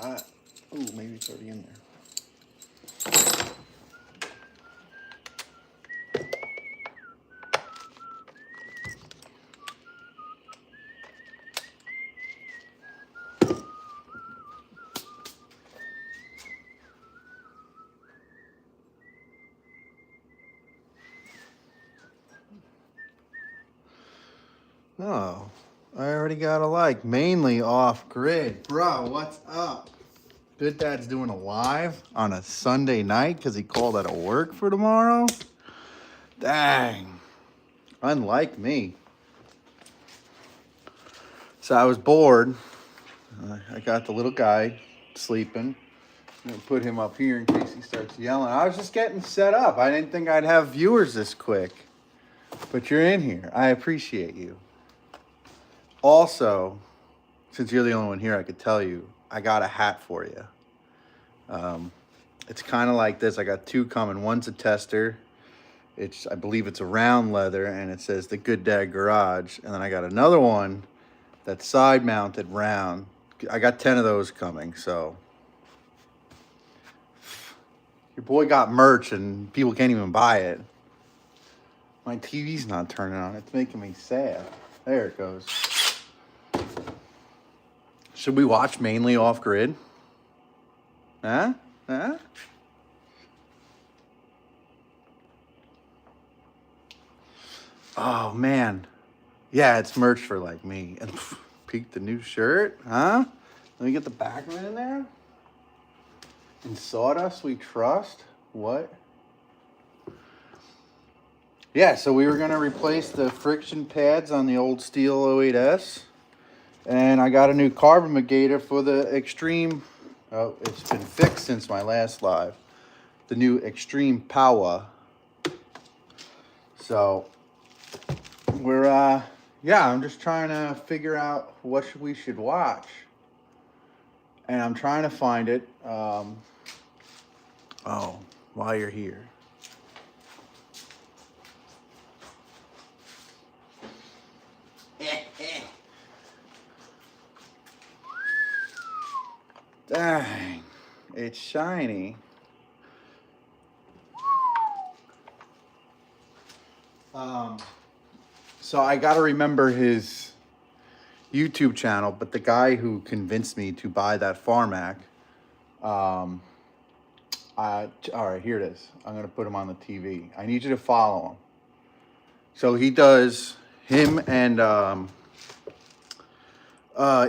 right. Ooh, maybe it's already in there. Oh, I already got a like. Mainly off grid. Bro, what's up? Good Dad's doing a live on a Sunday night because he called out of work for tomorrow. Dang. Unlike me. So I was bored. I got the little guy sleeping. I'm going to put him up here in case he starts yelling. I was just getting set up. I didn't think I'd have viewers this quick. But you're in here. I appreciate you. Also, since you're the only one here, I could tell you, I got a hat for you. It's kind of like this. I got two coming. One's a tester. I believe it's a round leather, and it says the Good Dad Garage. And then I got another one that's side mounted round. I got 10 of those coming, so. Your boy got merch, and people can't even buy it. My TV's not turning on. It's making me sad. There it goes. Should we watch mainly off grid? Huh? Huh? Oh, man. Yeah, it's merch for like me. And peek the new shirt, huh? Let me get the backman in there. In sawdust we trust. What? Yeah, so we were gonna replace the friction pads on the old Stihl 08S. And I got a new carbonator for the Extreme. Oh, it's been fixed since my last live. The new Extreme Power. So we're yeah, I'm just trying to figure out what we should watch. And I'm trying to find it. Oh, while you're here. Dang, it's shiny. So I got to remember his YouTube channel, but the guy who convinced me to buy that Farmac, all right, here it is. I'm going to put him on the TV. I need you to follow him. So he does, him and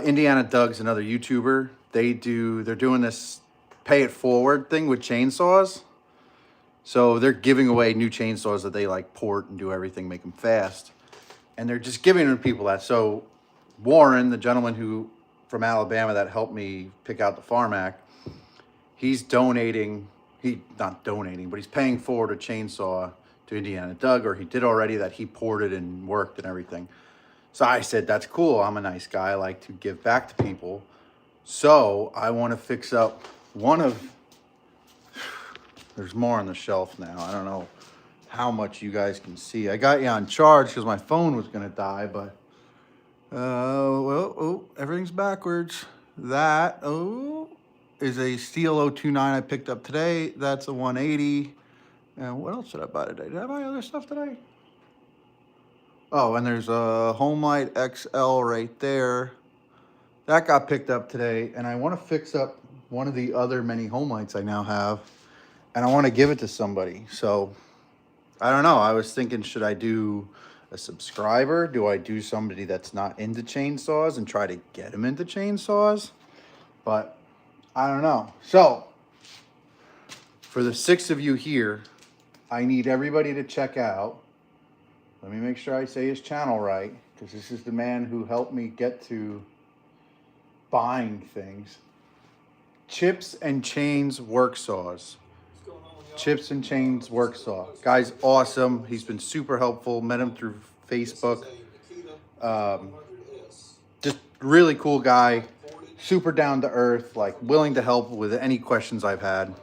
Indiana Doug's another YouTuber. They're doing this pay it forward thing with chainsaws. So they're giving away new chainsaws that they like port and do everything, make them fast. And they're just giving them to people that. So Warren, the gentleman from Alabama that helped me pick out the Farmac, he's not donating, but he's paying forward a chainsaw to Indiana Doug, or he did already, that he ported and worked and everything. So I said, that's cool. I'm a nice guy. I like to give back to people. So I want to fix up there's more on the shelf now. I don't know how much you guys can see. I got you on charge because my phone was going to die, but, everything's backwards. That, is a Stihl 029 I picked up today. That's a 180. And what else did I buy today? Did I buy other stuff today? Oh, and there's a Homelight XL right there. That got picked up today, and I want to fix up one of the other many Homelights I now have, and I want to give it to somebody. So, I don't know. I was thinking, should I do a subscriber? Do I do somebody that's not into chainsaws and try to get them into chainsaws? But I don't know. So, for the 6 of you here, I need everybody to check out. Let me make sure I say his channel right, because this is the man who helped me get to buying things. Chips and Chains Work Saws. Chips and Chains Work Saw. Guy's awesome. He's been super helpful. Met him through Facebook. Just really cool guy. Super down to earth. Like willing to help with any questions I've had.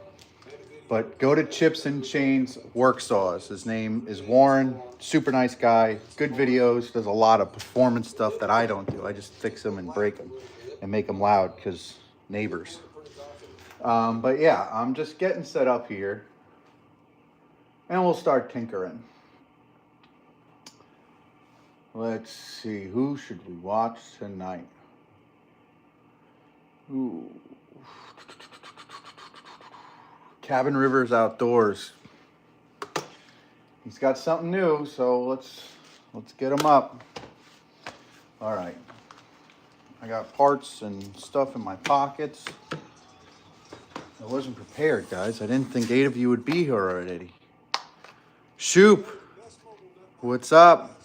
But go to Chips and Chains Work Saws. His name is Warren. Super nice guy. Good videos. Does a lot of performance stuff that I don't do. I just fix them and break them and make them loud because neighbors. But yeah, I'm just getting set up here. And we'll start tinkering. Let's see, who should we watch tonight? Ooh. Cabin Rivers Outdoors. He's got something new, so let's get him up. All right. I got parts and stuff in my pockets. I wasn't prepared, guys. I didn't think 8 of you would be here already. Shoop, what's up?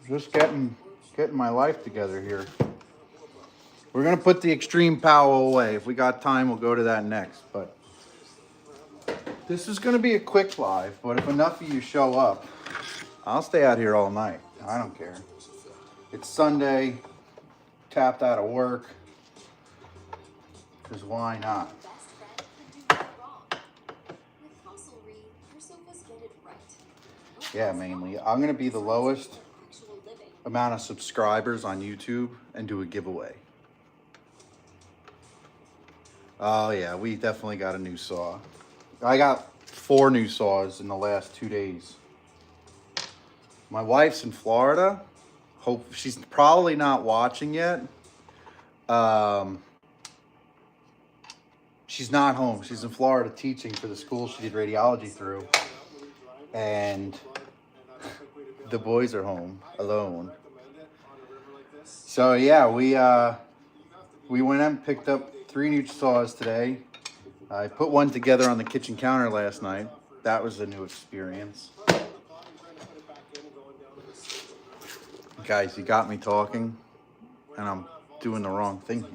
Just getting my life together here. We're gonna put the extreme powwow away. If we got time, we'll go to that next. But this is gonna be a quick live. But if enough of you show up, I'll stay out here all night. I don't care. It's Sunday, tapped out of work. Because why not? Yeah, mainly. I'm going to be the lowest amount of subscribers on YouTube and do a giveaway. Oh, yeah, we definitely got a new saw. I got 4 new saws in the last 2 days. My wife's in Florida. Hope she's probably not watching yet. She's not home. She's in Florida teaching for the school she did radiology through. And the boys are home alone. So yeah, we went out and picked up 3 new saws today. I put one together on the kitchen counter last night. That was a new experience. Guys, you got me talking, and I'm doing the wrong thing here.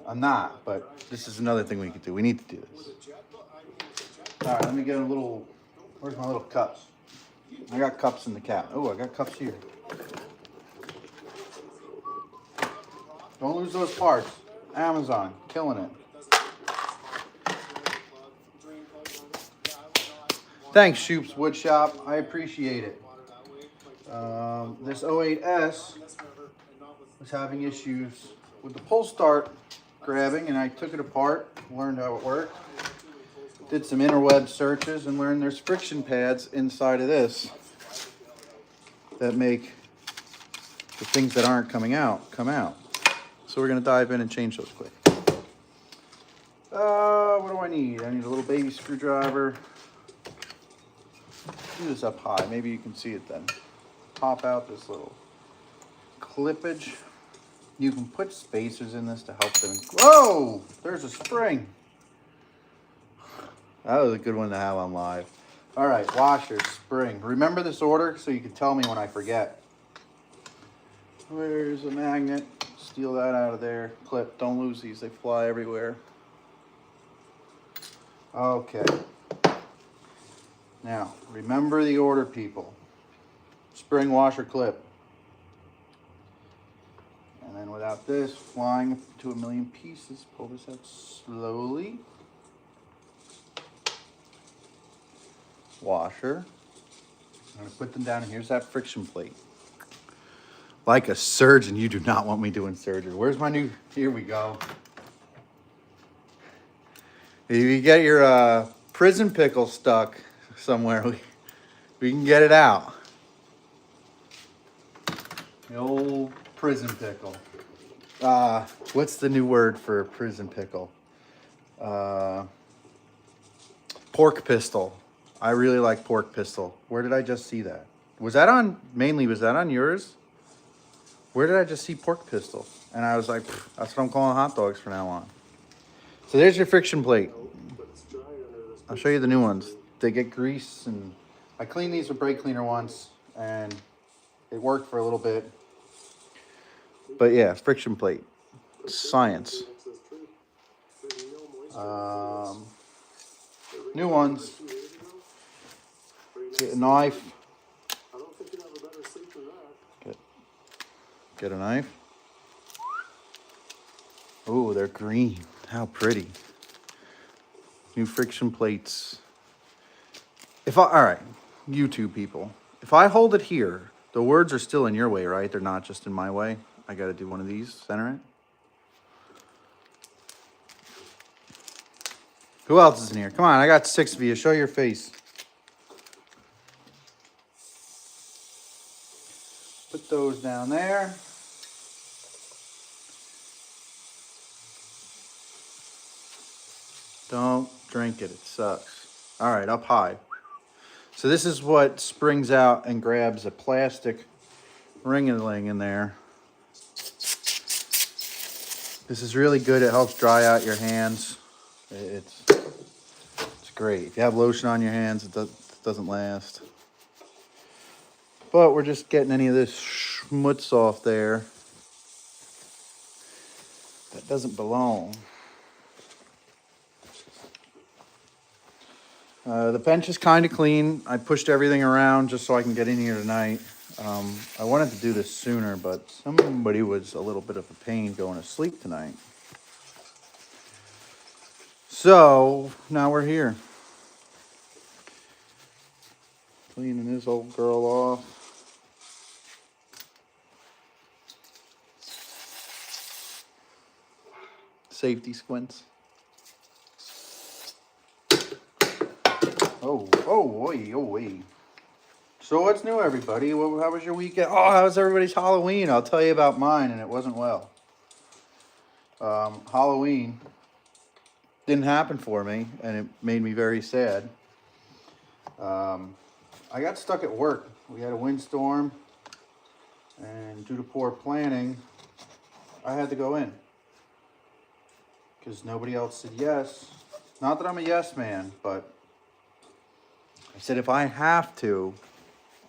I'm not, but this is another thing we could do. We need to do this. All right, let me get a little, where's my little cups? I got cups in the cat. Oh, I got cups here. Don't lose those parts. Amazon, killing it. Thanks, Shoop's Wood Shop. I appreciate it. This 08S was having issues with the pull start grabbing, and I took it apart, learned how it worked. Did some interweb searches and learned there's friction pads inside of this that make the things that aren't coming out come out. So we're gonna dive in and change those quick. What do I need? I need a little baby screwdriver. Do this up high, maybe you can see it then. Pop out this little clippage. You can put spacers in this to help them. Whoa, there's a spring. That was a good one to have on live. All right, washer, spring. Remember this order so you can tell me when I forget. Where's a magnet? Steal that out of there. Clip, don't lose these, they fly everywhere. Okay. Now, remember the order, people. Spring, washer, clip. And then without this, flying to a million pieces, pull this out slowly. Washer. I'm going to put them down, and here's that friction plate. Like a surgeon, you do not want me doing surgery. Where's my new, here we go. If you get your prison pickle stuck somewhere, we can get it out. The old prison pickle. What's the new word for prison pickle? Pork pistol. I really like pork pistol. Where did I just see that? Was that on, mainly, was that on yours? Where did I just see pork pistol? And I was like, that's what I'm calling hot dogs from now on. So there's your friction plate. I'll show you the new ones. They get grease, and I cleaned these with brake cleaner once, and it worked for a little bit. But yeah, friction plate. Science. New ones. Get a knife. Get a knife. Oh, they're green. How pretty. New friction plates. All right, YouTube people. If I hold it here, the words are still in your way, right? They're not just in my way. I got to do one of these, center it. Who else is in here? Come on, I got 6 of you. Show your face. Put those down there. Don't drink it. It sucks. All right, up high. So this is what springs out and grabs a plastic ring-a-ling in there. This is really good. It helps dry out your hands. It's great. If you have lotion on your hands, it doesn't last. But we're just getting any of this schmutz off there that doesn't belong. The bench is kind of clean. I pushed everything around just so I can get in here tonight. I wanted to do this sooner, but somebody was a little bit of a pain going to sleep tonight. So now we're here. Cleaning this old girl off. Safety squints. Oh. So what's new, everybody? How was your weekend? Oh, how was everybody's Halloween? I'll tell you about mine, and it wasn't well. Halloween didn't happen for me, and it made me very sad. I got stuck at work. We had a windstorm, and due to poor planning, I had to go in because nobody else said yes. Not that I'm a yes man, but I said if I have to,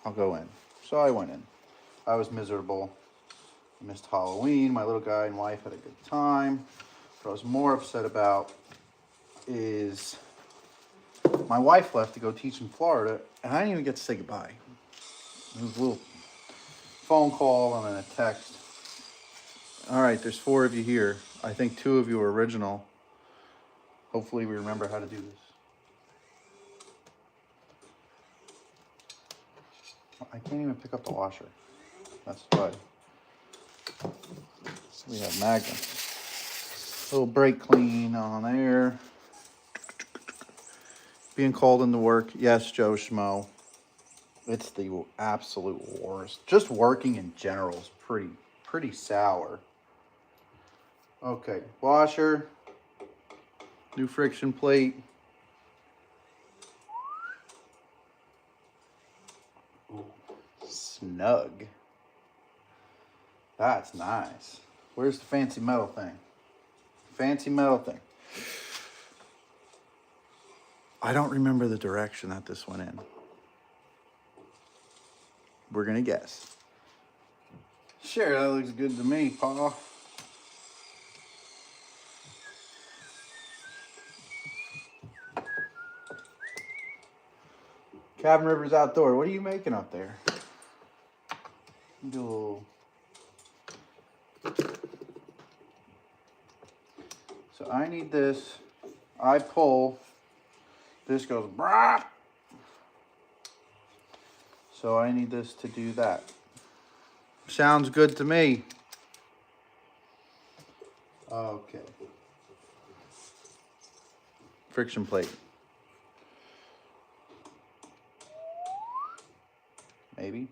I'll go in. So I went in. I was miserable. I missed Halloween. My little guy and wife had a good time. What I was more upset about is my wife left to go teach in Florida, and I didn't even get to say goodbye. It was a little phone call and then a text. All right, there's 4 of you here. I think 2 of you are original. Hopefully we remember how to do this. I can't even pick up the washer. That's why. We have magnets. Little brake clean on there. Being called into work. Yes, Joe Schmo. It's the absolute worst. Just working in general is pretty sour. Okay, washer. New friction plate. Ooh, snug. That's nice. Where's the fancy metal thing? Fancy metal thing. I don't remember the direction that this went in. We're gonna guess. Sure, that looks good to me, Paul. Cabin Rivers Outdoor. What are you making up there? Do a little. So I need this. I pull. This goes brah. So I need this to do that. Sounds good to me. Okay. Friction plate. Maybe.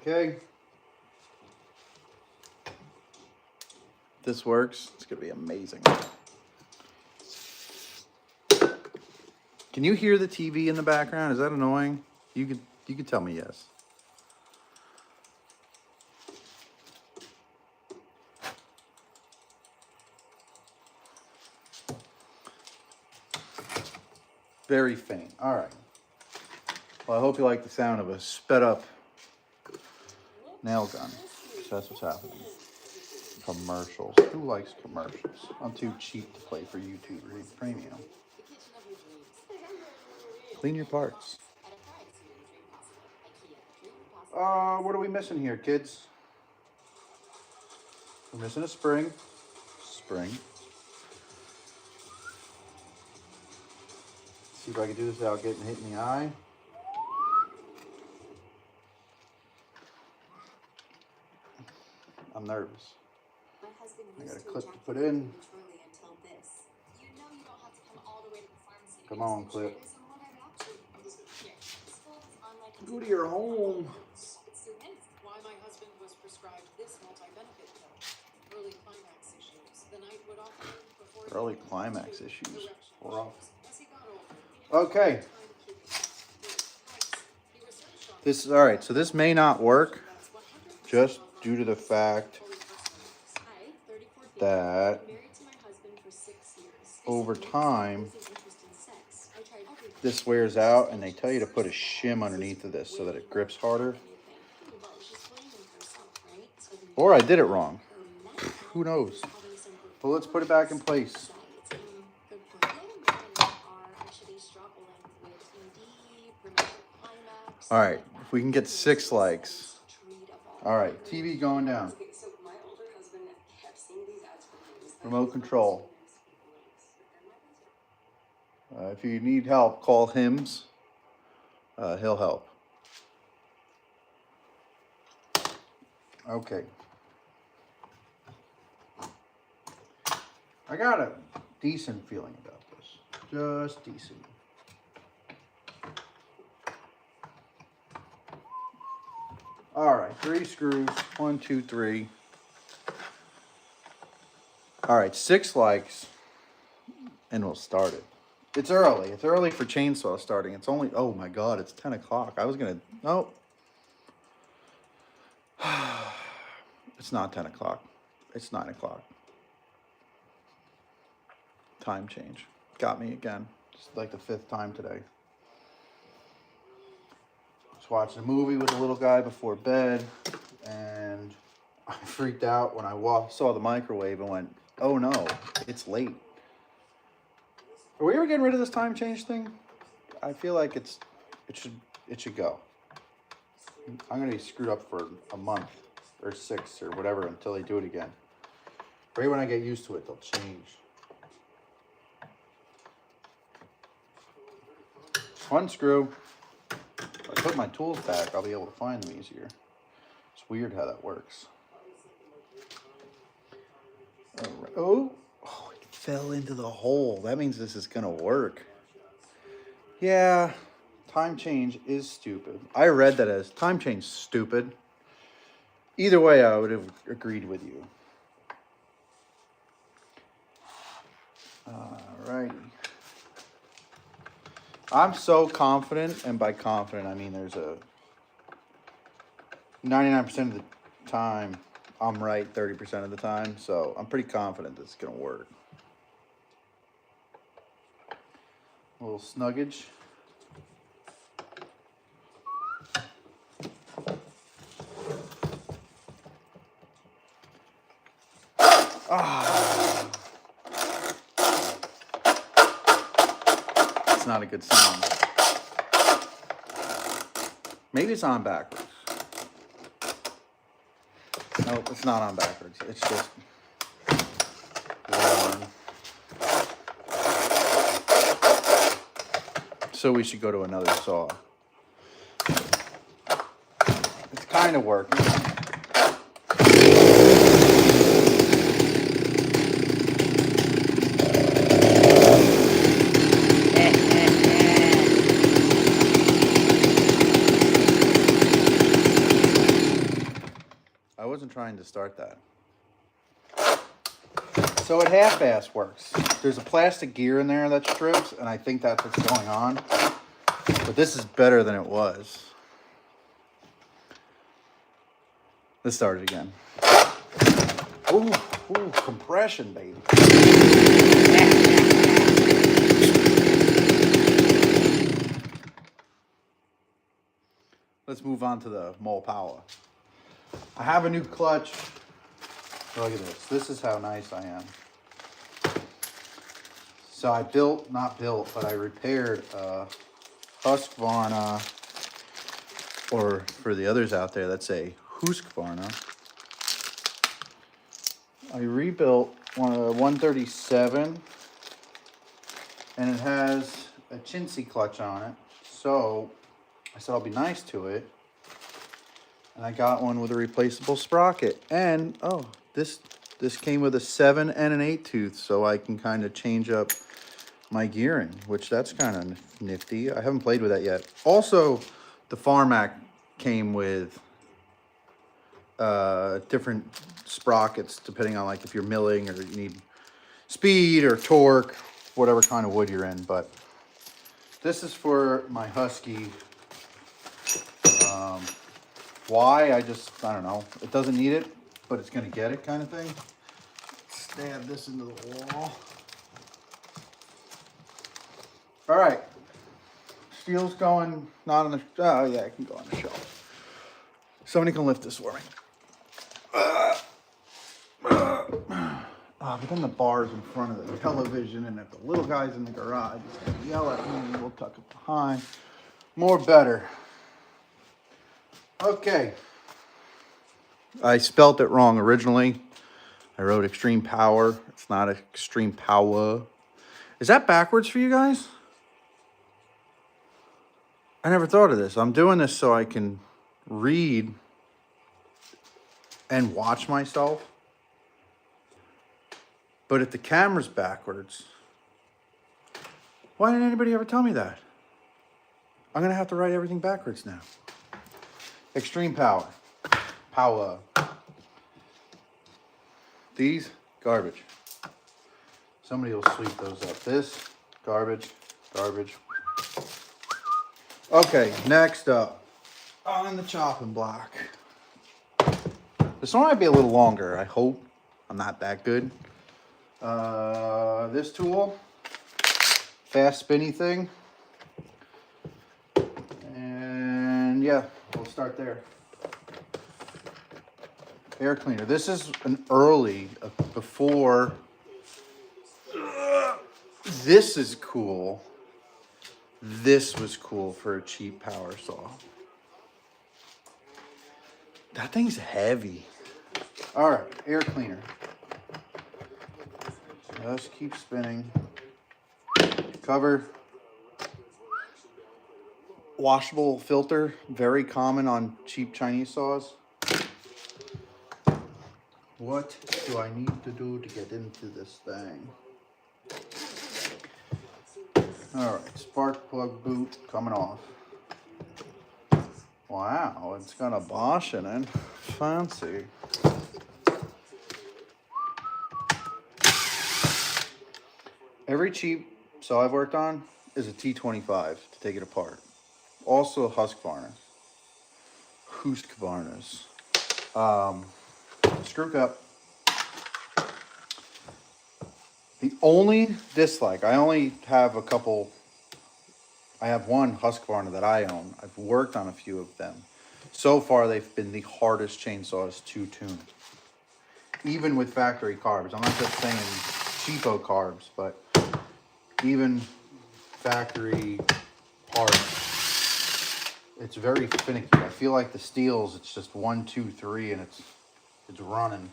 Okay. If this works, it's gonna be amazing. Can you hear the TV in the background? Is that annoying? You could tell me yes. Very faint. All right. Well, I hope you like the sound of a sped up nail gun. So that's what's happening. Commercials. Who likes commercials? I'm too cheap to play for YouTube Premium. Clean your parts. What are we missing here, kids? We're missing a spring. Spring. See if I can do this without getting hit in the eye. I'm nervous. I got a clip to put in. Come on, Clip. Go to your home. Why my husband was prescribed this multi-benefit pill. Early climax issues. The night would often before Early climax issues. We're off. as he got older. Okay. This is all right. So this may not work just due to the fact that over time this wears out, and they tell you to put a shim underneath of this so that it grips harder. Or I did it wrong. Who knows? But let's put it back in place. All right, if we can get 6 likes. All right, TV going down. Remote control. If you need help, call Hims. He'll help. Okay. I got a decent feeling about this. Just decent. All right, 3 screws. 1, 2, 3. All right, 6 likes, and we'll start it. It's early. It's early for chainsaw starting. It's only, oh my God, it's 10 o'clock. I was going to, no. It's not 10 o'clock. It's 9 o'clock. Time change. Got me again. It's like the 5th time today. Was watching a movie with a little guy before bed, and I freaked out when I saw the microwave and went, oh no, it's late. Are we ever getting rid of this time change thing? I feel like it should go. I'm gonna be screwed up for a month or 6 or whatever until they do it again. Right when I get used to it, they'll change. 1 screw. If I put my tools back, I'll be able to find them easier. It's weird how that works. Oh, it fell into the hole. That means this is gonna work. Yeah, time change is stupid. I read that as time change stupid. Either way, I would have agreed with you. Alrighty. I'm so confident, and by confident I mean there's a 99% of the time I'm right 30% of the time, so I'm pretty confident this is gonna work. A little snuggage. It's not a good sound. Maybe it's on backwards. No, it's not on backwards. It's just worn. So we should go to another saw. It's kind of working. I wasn't trying to start that. So it half-ass works. There's a plastic gear in there that strips, and I think that's what's going on. But this is better than it was. Let's start it again. Ooh, compression, baby. Let's move on to the Mole Power. I have a new clutch. Look at this. This is how nice I am. So I but I repaired a Husqvarna, or for the others out there, that's a Husqvarna. I rebuilt one of the 137, and it has a chintzy clutch on it. So I said I'll be nice to it. And I got one with a replaceable sprocket. And, this came with a 7 and an 8 tooth, so I can kind of change up my gearing, which that's kind of nifty. I haven't played with that yet. Also, the Farmac came with different sprockets depending on like if you're milling or you need speed or torque, whatever kind of wood you're in. But this is for my Husky. Why? I don't know. It doesn't need it, but it's gonna get it kind of thing. Stab this into the wall. All right. Steel's going, not on the, oh yeah, it can go on the shelf. Somebody can lift this for me. But then the bar's in front of the television, and if the little guy's in the garage, he's gonna yell at me, and we'll tuck it behind. More better. Okay. I spelt it wrong originally. I wrote extreme power. It's not extreme power. Is that backwards for you guys? I never thought of this. I'm doing this so I can read and watch myself. But if the camera's backwards, why didn't anybody ever tell me that? I'm gonna have to write everything backwards now. Extreme power. Power. These, garbage. Somebody will sweep those up. This, garbage, garbage. Okay, next up, on the chopping block. This one might be a little longer, I hope. I'm not that good. This tool, fast spinny thing. And yeah, we'll start there. Air cleaner. This is an early, before. This is cool. This was cool for a cheap power saw. That thing's heavy. All right, air cleaner. Just keep spinning. Cover. Washable filter, very common on cheap Chinese saws. What do I need to do to get into this thing? All right, spark plug boot coming off. Wow, it's got a Bosch in it. Fancy. Every cheap saw I've worked on is a T25 to take it apart. Also a Husqvarna. Screw cup. The only dislike, I only have a couple. I have one Husqvarna that I own. I've worked on a few of them. So far, they've been the hardest chainsaws to tune. Even with factory carbs. I'm not just saying cheapo carbs, but even factory parts. It's very finicky. I feel like the Stihls, it's just 1, 2, 3, and it's running.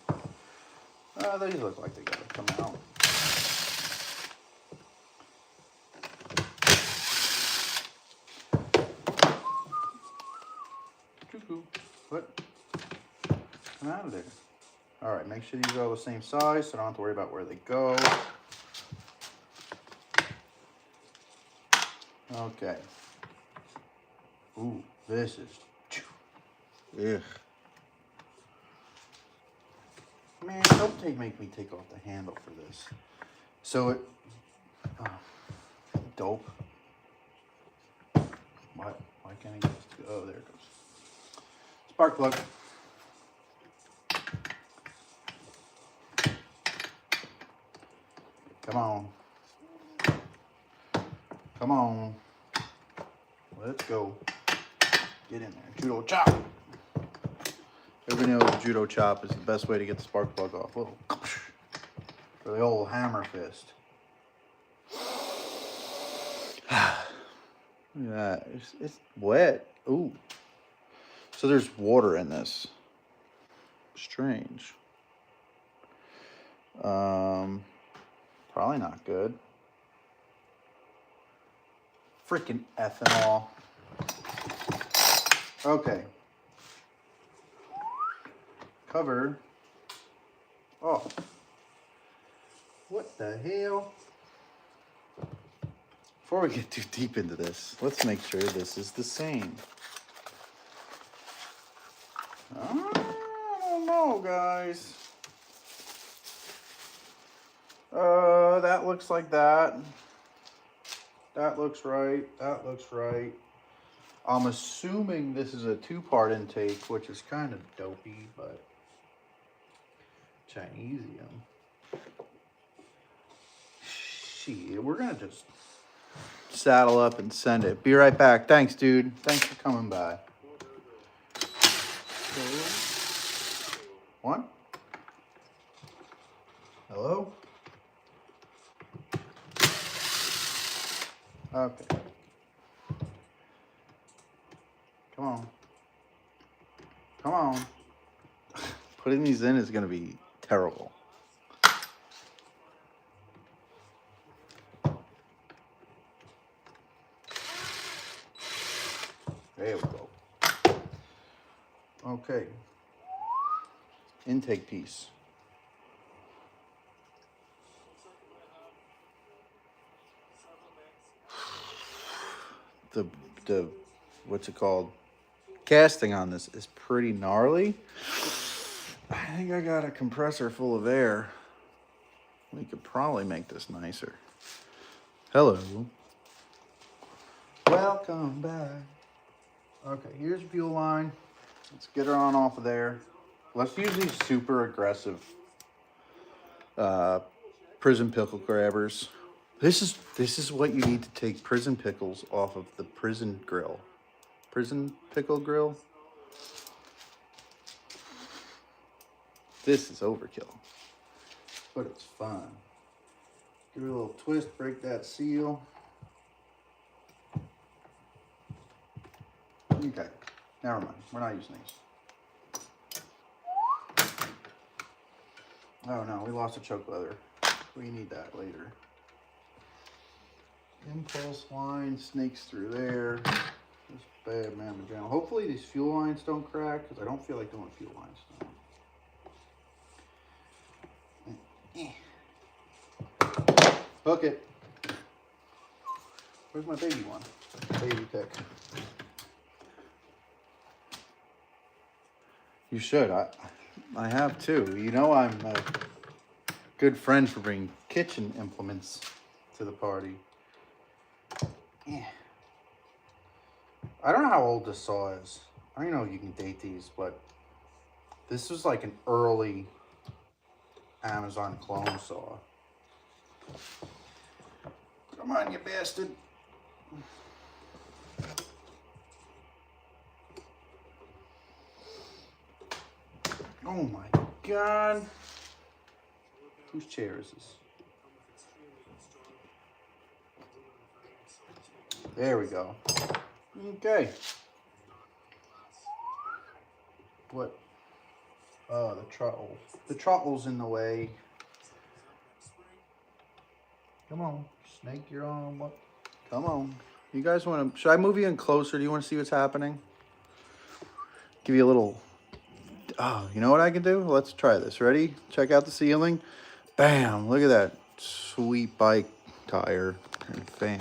These look like they gotta come out. What? Come out of there. All right, make sure these are all the same size so I don't have to worry about where they go. Okay. Ooh, this is... Ugh. Man, don't make me take off the handle for this. So it... dope. Why can't I get this to go? Oh, there it goes. Spark plug. Come on. Come on. Let's go. Get in there. Judo chop. Everybody knows judo chop is the best way to get the spark plug off. Little for the old hammer fist. Look at that. It's wet. Ooh. So there's water in this. Strange. Probably not good. Freaking ethanol. Okay. Cover. Oh. What the hell? Before we get too deep into this, let's make sure this is the same. I don't know, guys. That looks like that. That looks right. That looks right. I'm assuming this is a 2-part intake, which is kind of dopey, but Chinesium. Shit, we're gonna just saddle up and send it. Be right back. Thanks, dude. Thanks for coming by. One. Hello? Okay. Come on. Come on. Putting these in is going to be terrible. There we go. Okay. Intake piece. The what's it called? Casting on this is pretty gnarly. I think I got a compressor full of air. We could probably make this nicer. Hello. Welcome back. Okay, here's the fuel line. Let's get her on off of there. Let's use these super aggressive prison pickle grabbers. This is what you need to take prison pickles off of the prison grill. Prison pickle grill. This is overkill, but it's fun. Give it a little twist, break that seal. Okay, never mind. We're not using these. Oh no, we lost a choke leather. We need that later. Impulse line snakes through there. Just bad mamma jamma. Hopefully these fuel lines don't crack, because I don't feel like doing fuel lines. Hook it. Where's my baby one? Baby pick. You should. I have too. You know I'm a good friend for bringing kitchen implements to the party. Yeah. I don't know how old this saw is. I don't know if you can date these, but this was like an early Amazon clone saw. Come on, you bastard. Oh my God. Whose chair is this? There we go. Okay. What? Oh, the trottle. The trottle's in the way. Come on, snake, you're on. What? Come on. You guys want to? Should I move you in closer? Do you want to see what's happening? Give you a little. Oh, you know what I can do? Let's try this. Ready? Check out the ceiling. Bam! Look at that sweet bike tire and fan.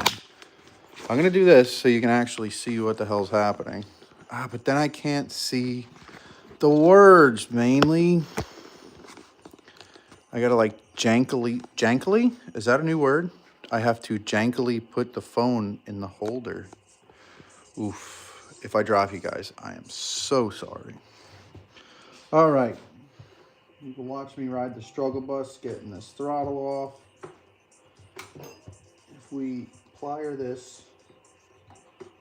I'm gonna do this so you can actually see what the hell's happening. But then I can't see the words mainly. I gotta like jankily? Is that a new word? I have to jankily put the phone in the holder. Oof. If I drop you guys, I am so sorry. All right. You can watch me ride the struggle bus, getting this throttle off. If we plier this,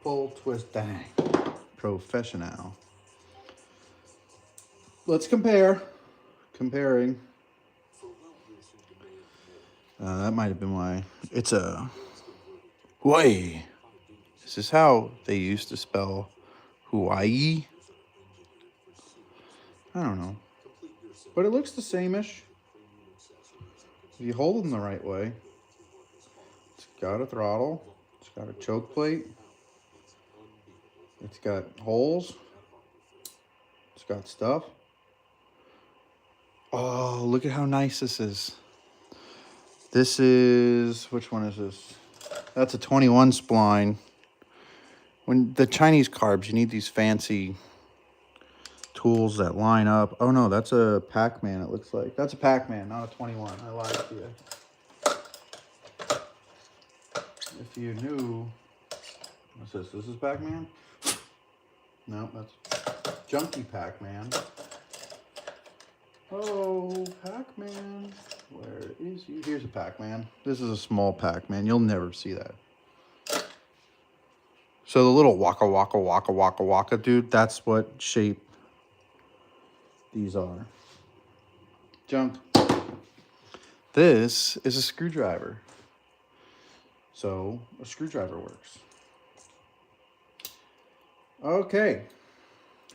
pull, twist, dang. Professional. Let's compare. Comparing. That might have been why. It's a Hawaii. Is this how they used to spell Hawaii? I don't know. But it looks the same-ish. If you hold them the right way. It's got a throttle. It's got a choke plate. It's got holes. It's got stuff. Oh, look at how nice this is. This is, which one is this? That's a 21 spline. When the Chinese carbs, you need these fancy tools that line up. Oh no, that's a Pac-Man, it looks like. That's a Pac-Man, not a 21. I lied to you. If you knew. What's this? This is Pac-Man? No, that's Junkie Pac-Man. Oh, Pac-Man. Where is you? Here's a Pac-Man. This is a small Pac-Man. You'll never see that. So the little waka waka waka waka waka dude, that's what shape these are. Junk. This is a screwdriver. So a screwdriver works. Okay.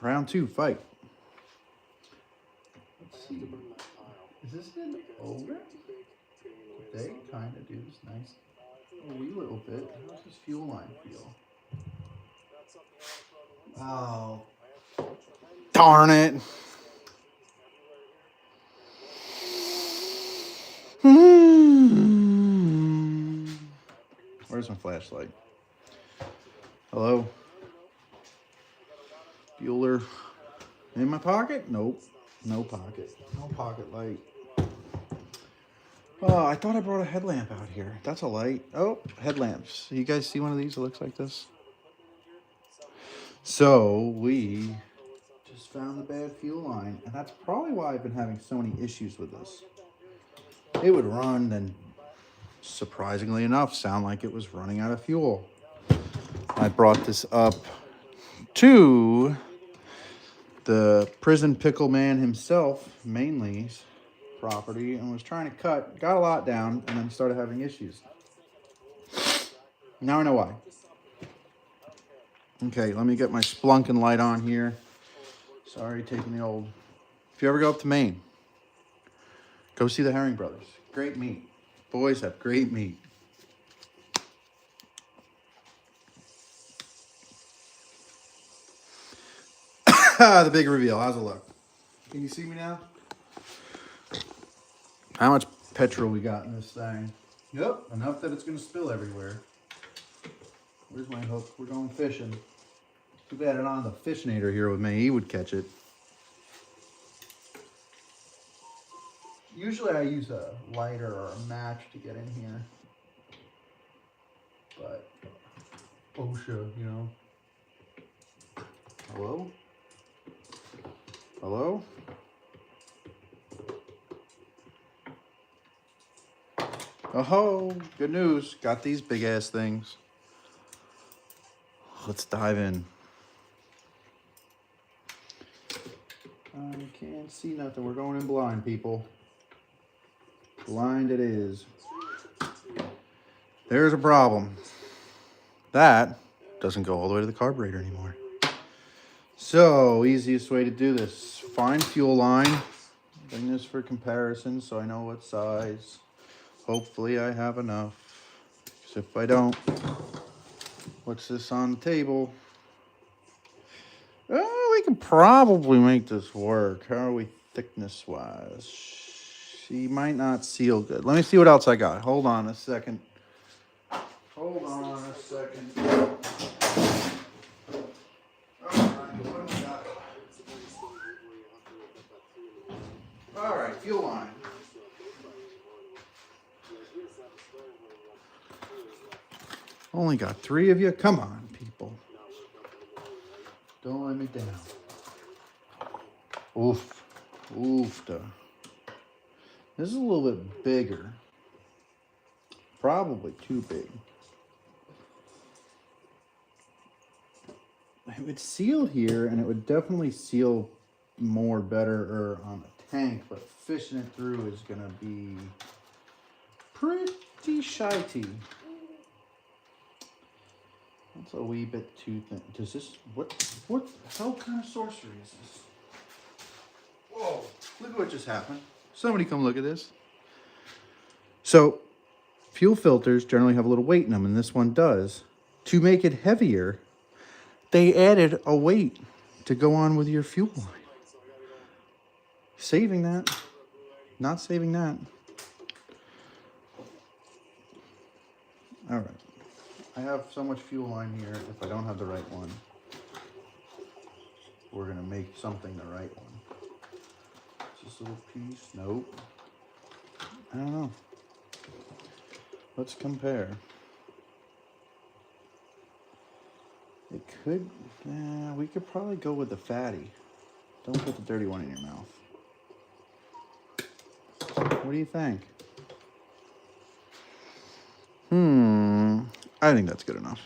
Round 2, fight. Let's see. Is this an ogre? They kind of do. It's nice. A wee little bit. How's this fuel line feel? Oh, darn it. Where's my flashlight? Hello? Bueller. In my pocket? Nope. No pocket. No pocket light. Oh, I thought I brought a headlamp out here. That's a light. Oh, headlamps. You guys see one of these that looks like this? So we just found the bad fuel line, and that's probably why I've been having so many issues with this. It would run and, surprisingly enough, sound like it was running out of fuel. I brought this up to the prison pickle man himself, Mainly's property, and was trying to cut, got a lot down, and then started having issues. Now I know why. Okay, let me get my Splunkin light on here. Sorry, taking the old. If you ever go up to Maine, go see the Herring Brothers. Great meat. Boys have great meat. The big reveal. How's it look? Can you see me now? How much petrol we got in this thing? Yep, enough that it's going to spill everywhere. Where's my hook? We're going fishing. Too bad I don't have the fishinator here with me. He would catch it. Usually I use a lighter or a match to get in here. But OSHA, you know. Hello? Hello? Oh, good news. Got these big ass things. Let's dive in. I can't see nothing. We're going in blind, people. Blind it is. There's a problem. That doesn't go all the way to the carburetor anymore. So, easiest way to do this. Find fuel line. Bring this for comparison so I know what size. Hopefully I have enough. Because if I don't, what's this on the table? Oh, we can probably make this work. How are we thickness-wise? She might not seal good. Let me see what else I got. Hold on a second. Hold on a second. All right, fuel line. Only got 3 of you. Come on, people. Don't let me down. Oof. Oofta. This is a little bit bigger. Probably too big. It would seal here, and it would definitely seal more better on the tank, but fishing it through is going to be pretty shitey. That's a wee bit too thin. Does this, what the hell kind of sorcery is this? Whoa, look at what just happened. Somebody come look at this. So, fuel filters generally have a little weight in them, and this one does. To make it heavier, they added a weight to go on with your fuel line. Saving that, not saving that. All right. I have so much fuel line here. If I don't have the right one, we're gonna make something the right one. Is this little piece? Nope. I don't know. Let's compare. It could, we could probably go with the fatty. Don't put the dirty one in your mouth. What do you think? I think that's good enough.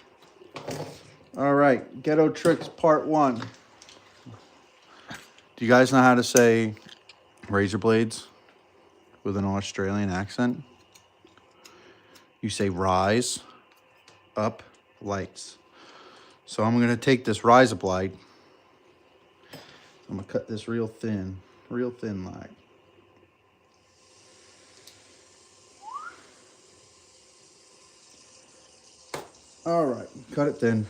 All right, Ghetto Tricks Part 1. Do you guys know how to say razor blades with an Australian accent? You say rise, up, lights. So I'm gonna take this rise up light. I'm gonna cut this real thin like. All right, cut it thin.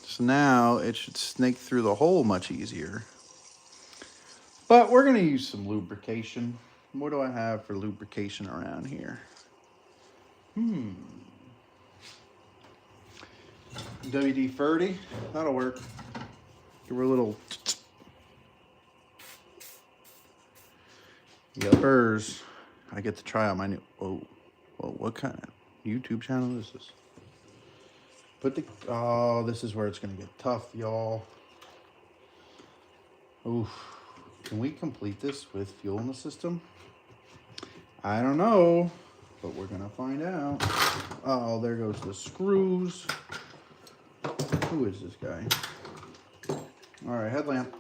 So now it should snake through the hole much easier. But we're gonna use some lubrication. What do I have for lubrication around here? WD-40, that'll work. Give her a little. Yuppers. I get to try out my new. Whoa, what kind of YouTube channel is this? Oh, this is where it's gonna get tough, y'all. Oof. Can we complete this with fuel in the system? I don't know, but we're gonna find out. Oh, there goes the screws. Who is this guy? All right, headlamp.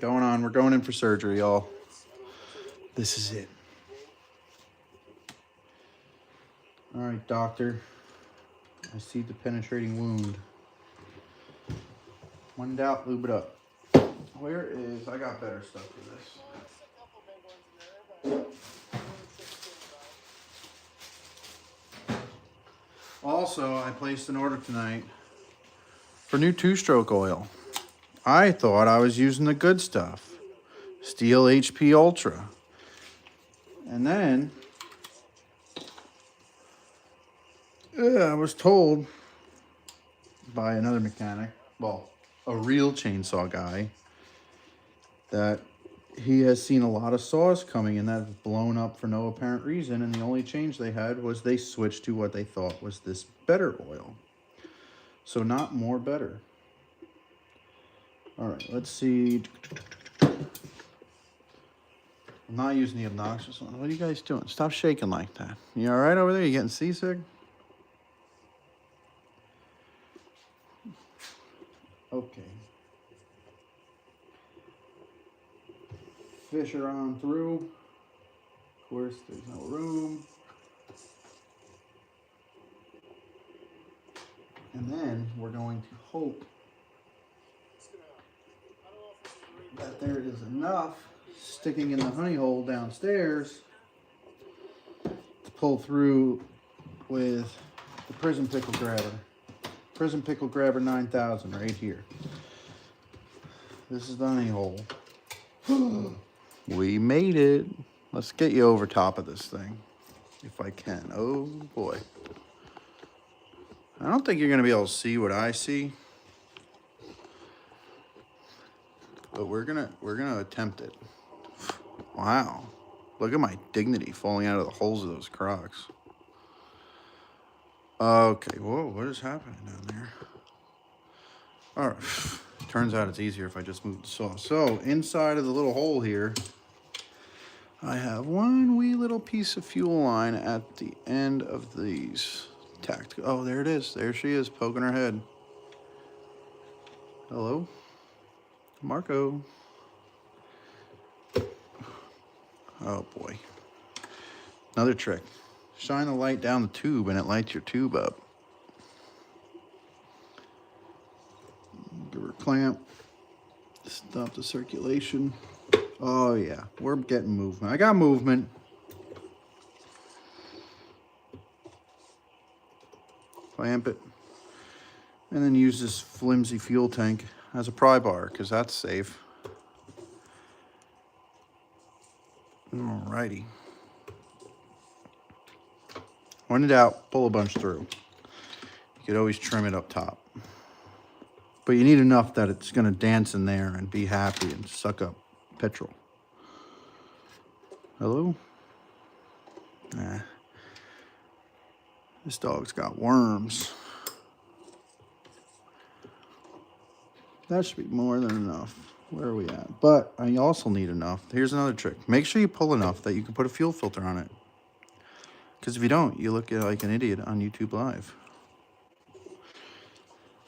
Going on. We're going in for surgery, y'all. This is it. All right, doctor. I see the penetrating wound. When in doubt, lube it up. Where is... I got better stuff for this. Also, I placed an order tonight for new two-stroke oil. I thought I was using the good stuff. Stihl HP Ultra. And then I was told by another mechanic, well, a real chainsaw guy, that he has seen a lot of saws coming and that have blown up for no apparent reason, and the only change they had was they switched to what they thought was this better oil. So not more, better. All right, let's see. I'm not using the obnoxious one. What are you guys doing? Stop shaking like that. You all right over there? You getting seasick? Okay. Fish her on through. Of course, there's no room. And then we're going to hope that there is enough sticking in the honey hole downstairs to pull through with the prison pickle grabber. Prison pickle grabber 9000 right here. This is the honey hole. We made it. Let's get you over top of this thing, if I can. Oh boy. I don't think you're gonna be able to see what I see, but we're gonna attempt it. Wow. Look at my dignity falling out of the holes of those Crocs. Okay, whoa, what is happening down there? All right, turns out it's easier if I just move the saw. So inside of the little hole here, I have one wee little piece of fuel line at the end of these tactical. Oh, there it is. There she is, poking her head. Hello, Marco. Oh boy. Another trick. Shine the light down the tube and it lights your tube up. Give her a clamp. Stop the circulation. Oh yeah, we're getting movement. I got movement. Clamp it. And then use this flimsy fuel tank as a pry bar, because that's safe. Alrighty. When in doubt, pull a bunch through. You could always trim it up top. But you need enough that it's going to dance in there and be happy and suck up petrol. Hello? Nah. This dog's got worms. That should be more than enough. Where are we at? But I also need enough. Here's another trick. Make sure you pull enough that you can put a fuel filter on it. Because if you don't, you look like an idiot on YouTube Live.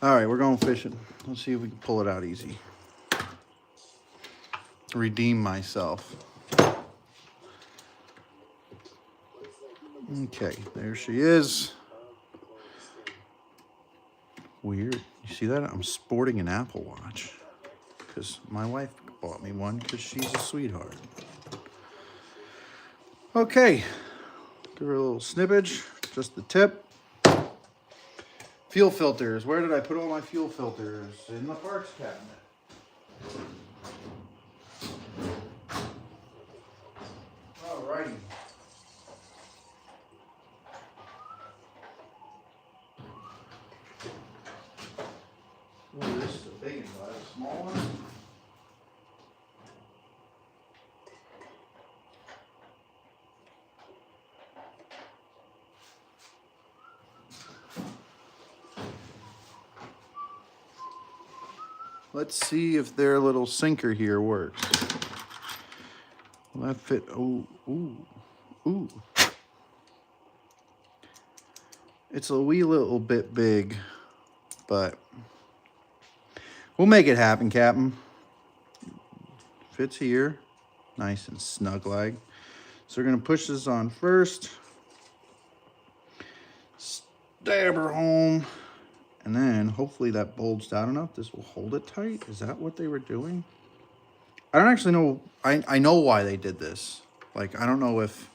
All right, we're going fishing. Let's see if we can pull it out easy. Redeem myself. Okay, there she is. Weird. You see that? I'm sporting an Apple Watch because my wife bought me one because she's a sweetheart. Okay, give her a little snippage, just the tip. Fuel filters. Where did I put all my fuel filters? In the parts cabinet. Alrighty. Oh, this is a big one. Do I have a small one? Let's see if their little sinker here works. Will that fit? Oh, ooh, ooh. It's a wee little bit big, but we'll make it happen, Captain. Fits here, nice and snug like. So we're gonna push this on first. Stab her home. And then hopefully that bulged out enough. This will hold it tight. Is that what they were doing? I don't actually know. I know why they did this. Like, I don't know if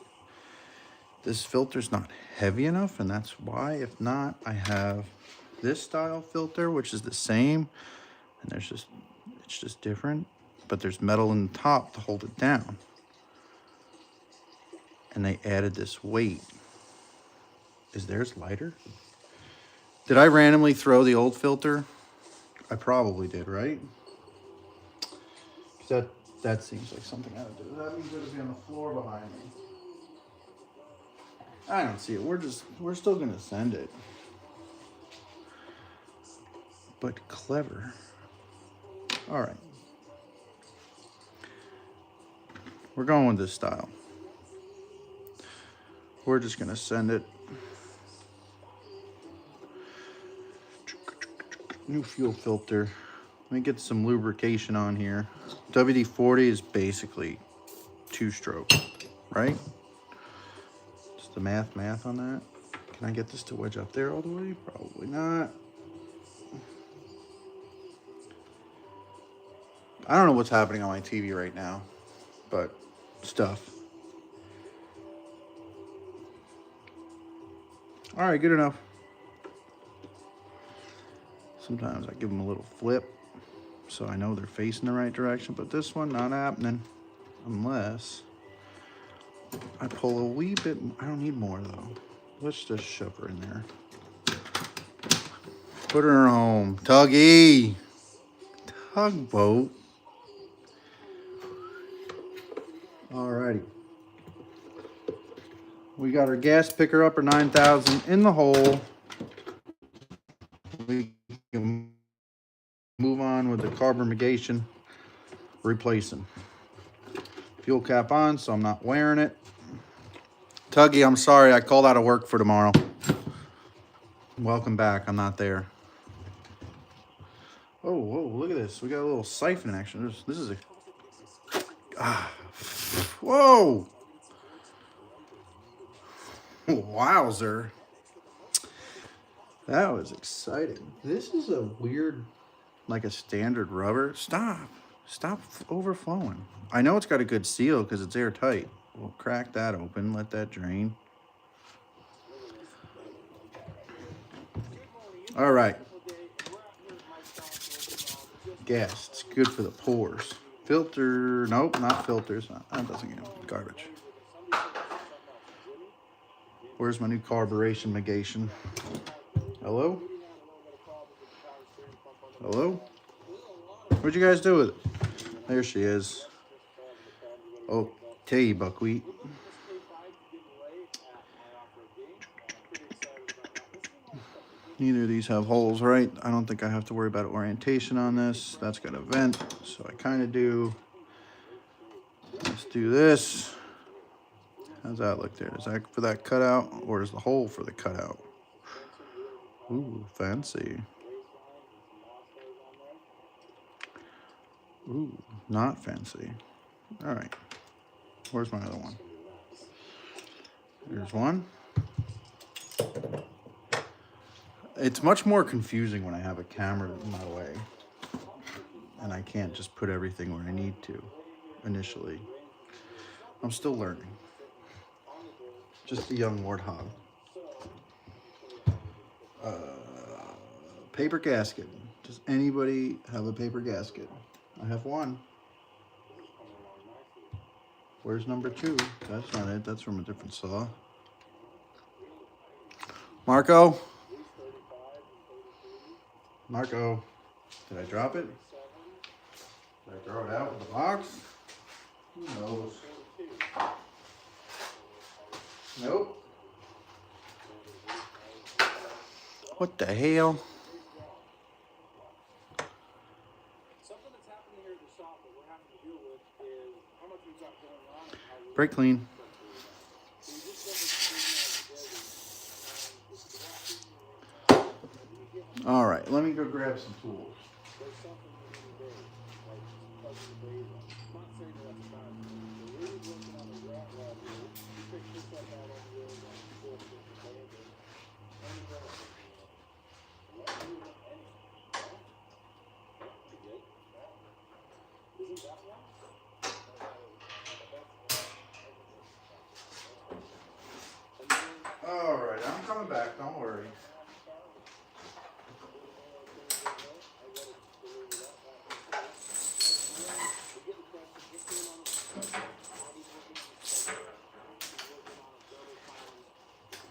this filter's not heavy enough and that's why. If not, I have this style filter, which is the same. And it's just different. But there's metal in the top to hold it down. And they added this weight. Is theirs lighter? Did I randomly throw the old filter? I probably did, right? That seems like something I would do. That means it'll be on the floor behind me. I don't see it. We're still gonna send it. But clever. All right. We're going with this style. We're just gonna send it. New fuel filter. Let me get some lubrication on here. WD-40 is basically 2-stroke, right? Just the math on that. Can I get this to wedge up there all the way? Probably not. I don't know what's happening on my TV right now, but stuff. All right, good enough. Sometimes I give them a little flip so I know they're facing the right direction, but this one not happening unless I pull a wee bit. I don't need more though. Let's just shove her in there. Put her home. Tuggy. Tugboat. Alrighty. We got our gas picker upper 9,000 in the hole. We can move on with the carbonization, replacing. Fuel cap on, so I'm not wearing it. Tuggy, I'm sorry, I called out of work for tomorrow. Welcome back, I'm not there. Oh, whoa, look at this. We got a little siphon action. This is a... whoa! Wowzer. That was exciting. This is a weird, like a standard rubber. Stop overflowing. I know it's got a good seal because it's airtight. We'll crack that open, let that drain. All right. Gas, it's good for the pores. Filter, nope, not filters. That doesn't get garbage. Where's my new carburation negation? Hello? Hello? What'd you guys do with it? There she is. Okay, buckwheat. Neither of these have holes, right? I don't think I have to worry about orientation on this. That's got a vent, so I kind of do. Let's do this. How's that look there? Is that for that cutout, or is the hole for the cutout? Ooh, fancy. Ooh, not fancy. All right. Where's my other one? There's one. It's much more confusing when I have a camera in my way and I can't just put everything where I need to initially. I'm still learning. Just a young warthog. Paper gasket. Does anybody have a paper gasket? I have one. Where's number 2? That's not it. That's from a different saw. Marco? Marco, did I drop it? Did I throw it out of the box? Who knows? Nope. What the hell? Brake clean. All right, let me go grab some tools. All right, I'm coming back, don't worry.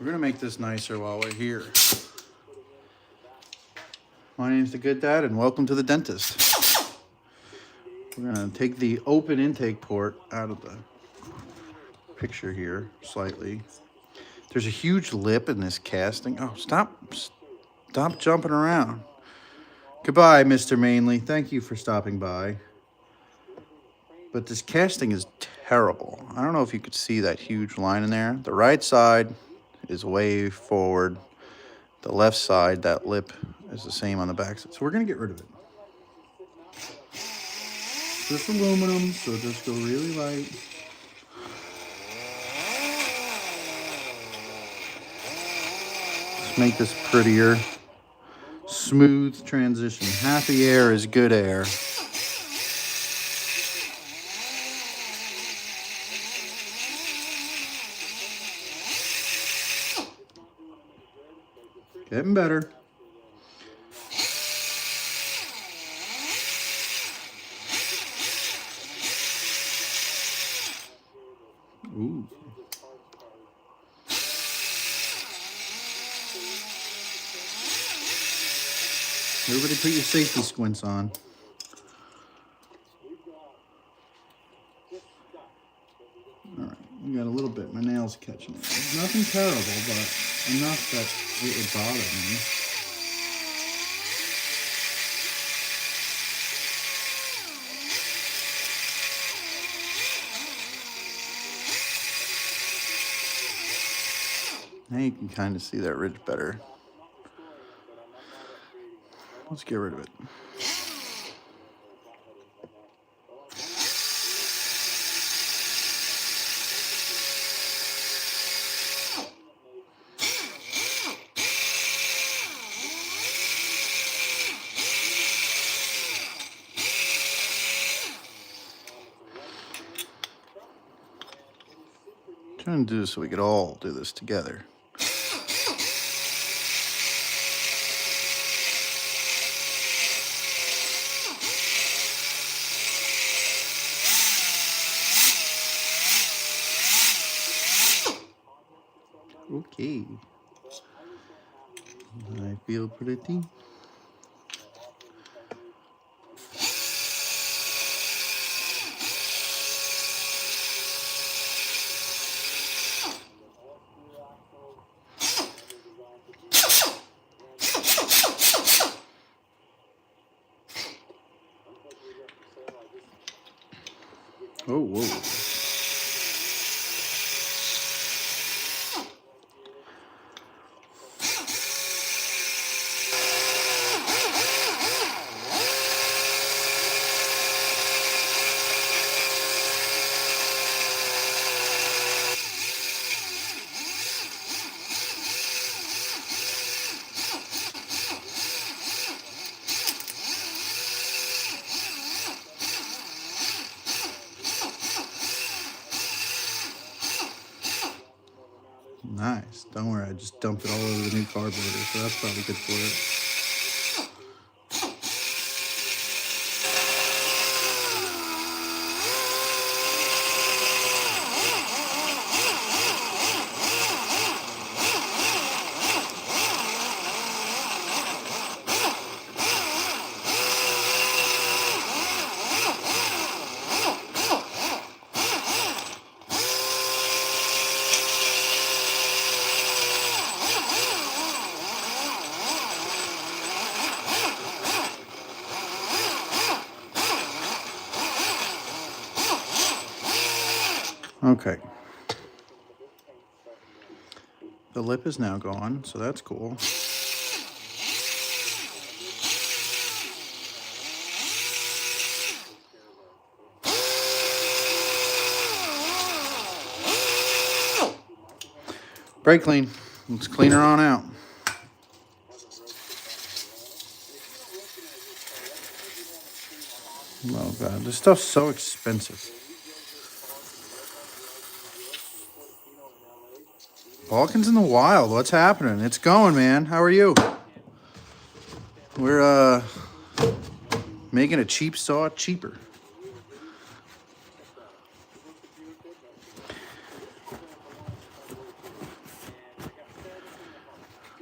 We're gonna make this nicer while we're here. My name's The Good Dad and welcome to the dentist. We're gonna take the open intake port out of the picture here slightly. There's a huge lip in this casting. Oh, stop jumping around. Goodbye, Mr. Mainley. Thank you for stopping by. But this casting is terrible. I don't know if you could see that huge line in there. The right side is way forward. The left side, that lip is the same on the back side. So we're gonna get rid of it. Just aluminum, so just go really light. Let's make this prettier. Smooth transition. Happy air is good air. Getting better. Ooh. Everybody put your safety squints on. Alright, we got a little bit. My nail's catching it. It's nothing terrible, but enough that it would bother me. Now you can kind of see that ridge better. Let's get rid of it. I'm trying to do this so we could all do this together. Okay. I feel pretty. Oh, whoa. Nice. Don't worry, I just dumped it all over the new carburetor, so that's probably good for it. Okay. The lip is now gone, so that's cool. Brake clean. Let's clean her on out. Oh god, this stuff's so expensive. Balkans in the wild. What's happening? It's going, man. How are you? We're making a cheap saw cheaper.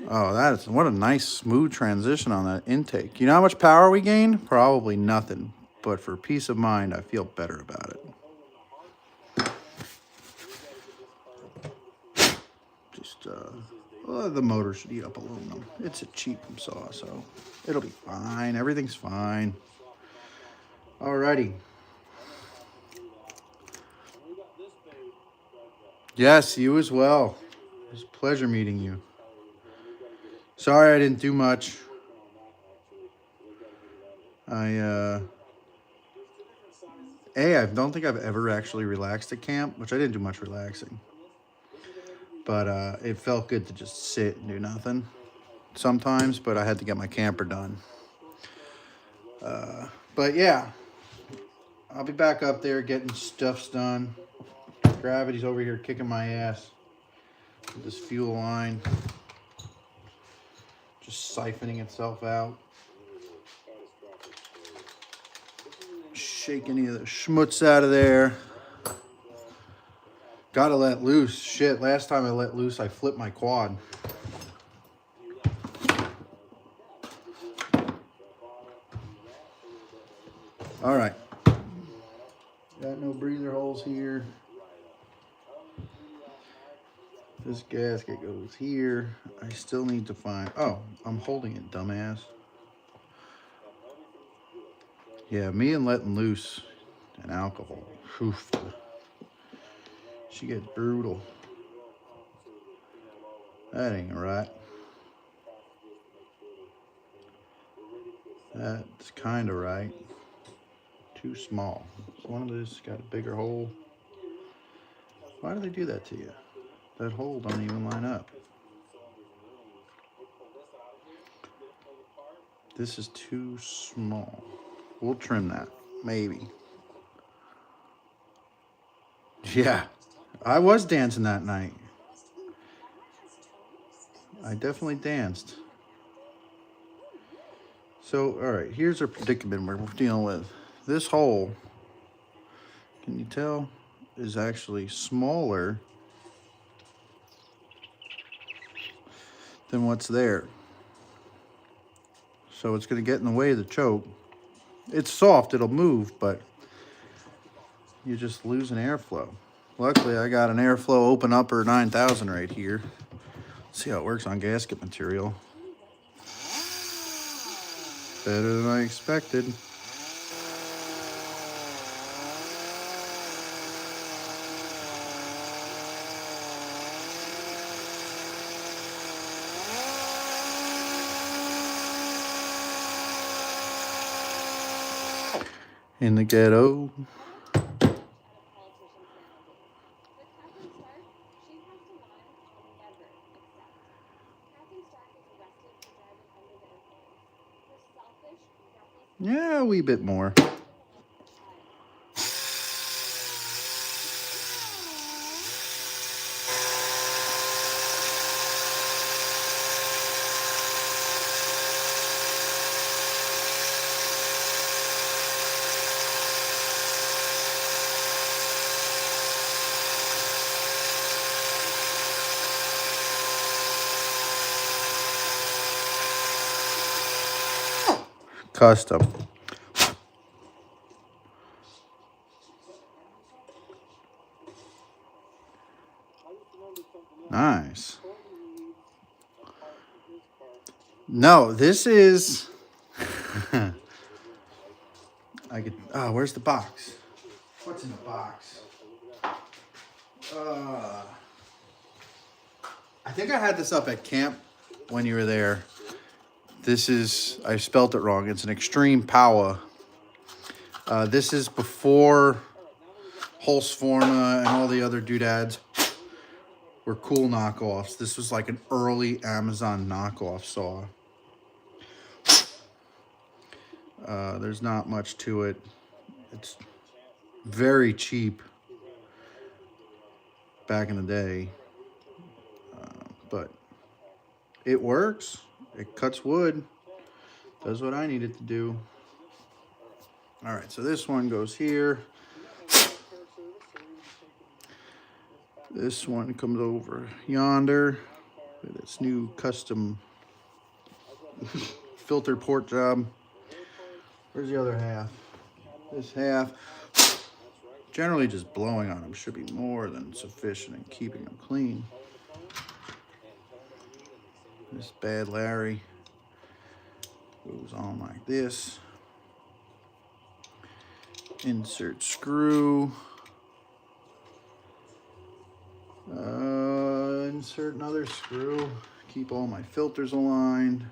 Oh, what a nice smooth transition on that intake. You know how much power we gain? Probably nothing. But for peace of mind, I feel better about it. Just, well, the motor should eat up aluminum. It's a cheap saw, so it'll be fine. Everything's fine. Alrighty. Yes, you as well. It was a pleasure meeting you. Sorry I didn't do much. I don't think I've ever actually relaxed at camp, which I didn't do much relaxing. But it felt good to just sit and do nothing sometimes, but I had to get my camper done. But yeah, I'll be back up there getting stuff done. Gravity's over here kicking my ass with this fuel line. Just siphoning itself out. Shake any of the schmutz out of there. Gotta let loose. Shit, last time I let loose, I flipped my quad. All right. Got no breather holes here. This gasket goes here. I still need to find... Oh, I'm holding it, dumbass. Yeah, me and letting loose and alcohol. Oof. She gets brutal. That ain't right. That's kind of right. Too small. So one of those got a bigger hole. Why do they do that to you? That hole don't even line up. This is too small. We'll trim that, maybe. Yeah, I was dancing that night. I definitely danced. So, all right, here's our predicament we're dealing with. This hole, can you tell, is actually smaller than what's there. so it's going to get in the way of the choke. It's soft, it'll move, but you're just losing airflow. Luckily, I got an airflow open upper 9000 right here. See how it works on gasket material. Better than I expected. In the ghetto. Yeah, a wee bit more. Custom. Nice. No, this is... I could... Oh, where's the box? What's in the box? I think I had this up at camp when you were there. This is... I spelt it wrong. It's an Extreme Power. This is before Husqvarna and all the other doodads were cool knockoffs. This was like an early Amazon knockoff saw. There's not much to it. It's very cheap back in the day. But it works. It cuts wood. Does what I need it to do. All right, so this one goes here. This one comes over yonder with its new custom filter port job. Where's the other half? This half, generally just blowing on them should be more than sufficient in keeping them clean. This bad Larry goes on like this. Insert screw. Insert another screw. Keep all my filters aligned.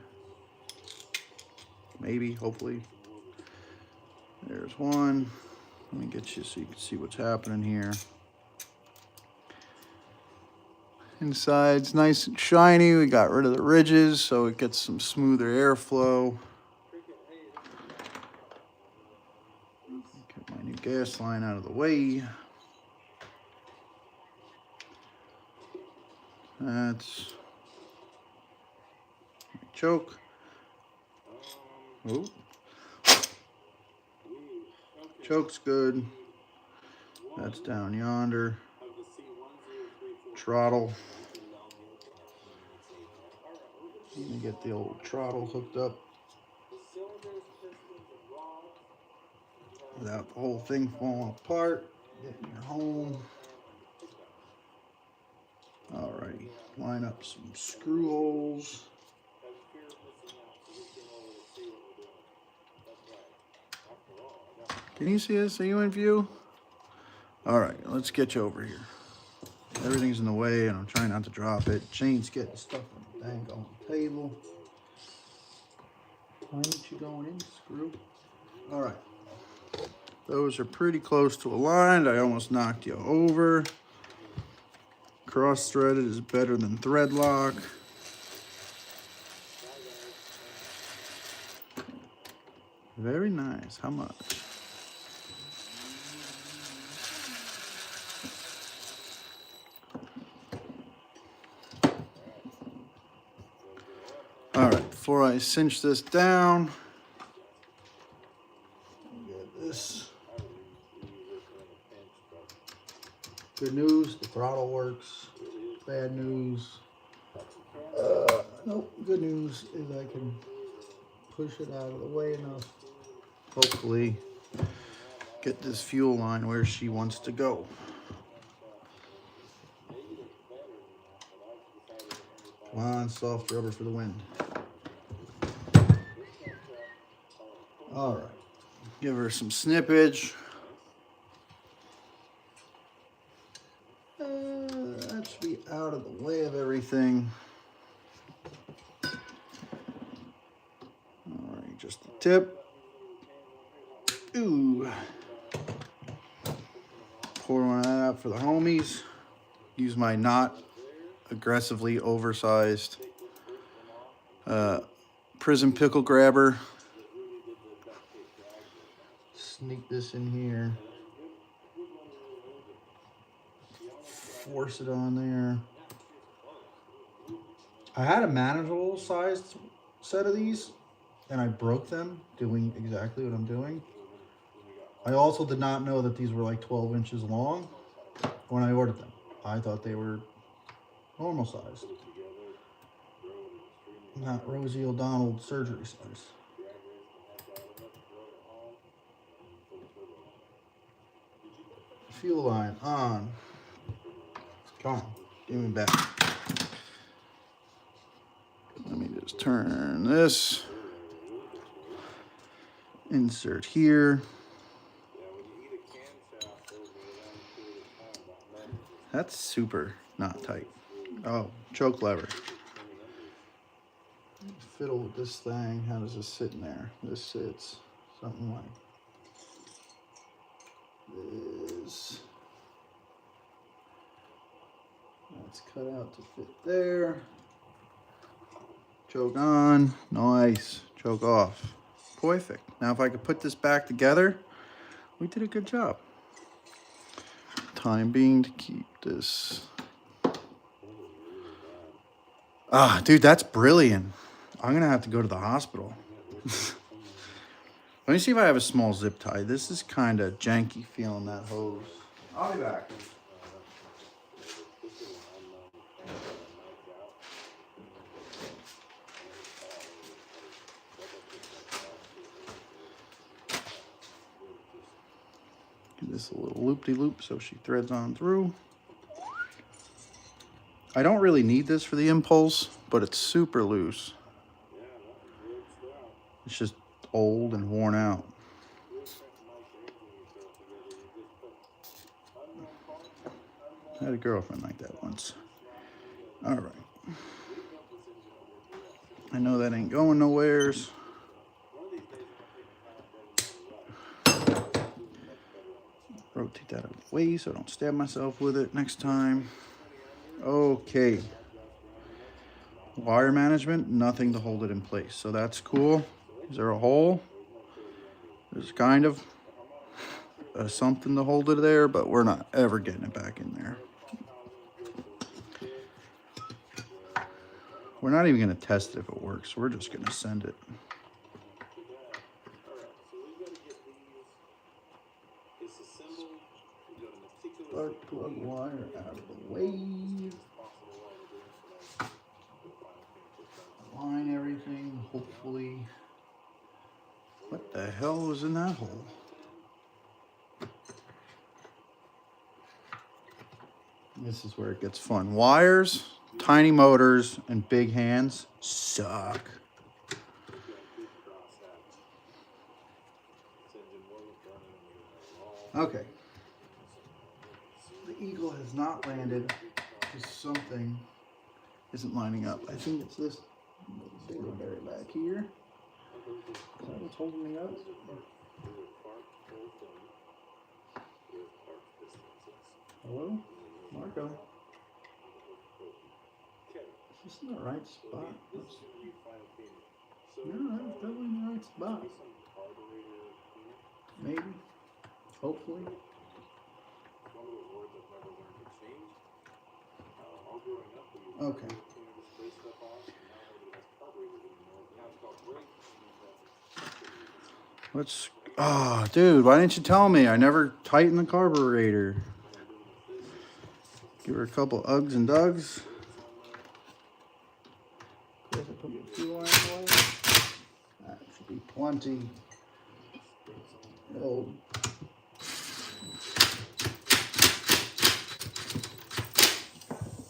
Maybe, hopefully. There's one. Let me get you so you can see what's happening here. Inside's nice and shiny. We got rid of the ridges so it gets some smoother airflow. Get my new gas line out of the way. That's choke. Oh. Choke's good. That's down yonder. Throttle. Let me get the old throttle hooked up without the whole thing falling apart. Getting your home. Alrighty, line up some screw holes. Can you see this? Are you in view? Alright, let's get you over here. Everything's in the way and I'm trying not to drop it. Chain's getting stuck on the dang on the table. Why ain't you going in, screw? Alright. Those are pretty close to aligned. I almost knocked you over. Cross-threaded is better than thread lock. Very nice. How much? All right, before I cinch this down, get this. Good news, the throttle works. Bad news. Nope, good news is I can push it out of the way enough. Hopefully get this fuel line where she wants to go. Come on, soft rubber for the wind. All right, give her some snippage. That should be out of the way of everything. All right, just the tip. Ooh. Pour one of that out for the homies. Use my not aggressively oversized prison pickle grabber. Sneak this in here. Force it on there. I had a manageable sized set of these and I broke them doing exactly what I'm doing. I also did not know that these were like 12 inches long when I ordered them. I thought they were normal size, not Rosie O'Donnell surgery size. Fuel line on. Come on, give me back. Let me just turn this. Insert here. That's super not tight. Oh, choke lever. Fiddle with this thing. How does this sit in there? This sits something like this. That's cut out to fit there. Choke on. Nice. Choke off. Perfect. Now if I could put this back together, we did a good job. Time being to keep this. Ah, dude, that's brilliant. I'm gonna have to go to the hospital. Let me see if I have a small zip tie. This is kind of janky feeling that hose. I'll be back. Give this a little loop-de-loop so she threads on through. I don't really need this for the impulse, but it's super loose. It's just old and worn out. I had a girlfriend like that once. All right. I know that ain't going nowheres. Rotate that out of the way so I don't stab myself with it next time. Okay. Wire management, nothing to hold it in place. So that's cool. Is there a hole? There's kind of something to hold it there, but we're not ever getting it back in there. We're not even going to test it if it works. We're just going to send it. Spark plug wire out of the way. Align everything, hopefully. What the hell was in that hole? This is where it gets fun. Wires, tiny motors, and big hands suck. Okay. The Eagle has not landed because something isn't lining up. I think it's this dingleberry back here. Is that what's holding me up? Hello? Marco? Is this in the right spot? No, that's definitely in the right spot. Maybe. Hopefully. Okay. Let's. Oh, dude, why didn't you tell me? I never tightened the carburetor. Give her a couple Uggs and Dugs. That's Should be plenty. Oh.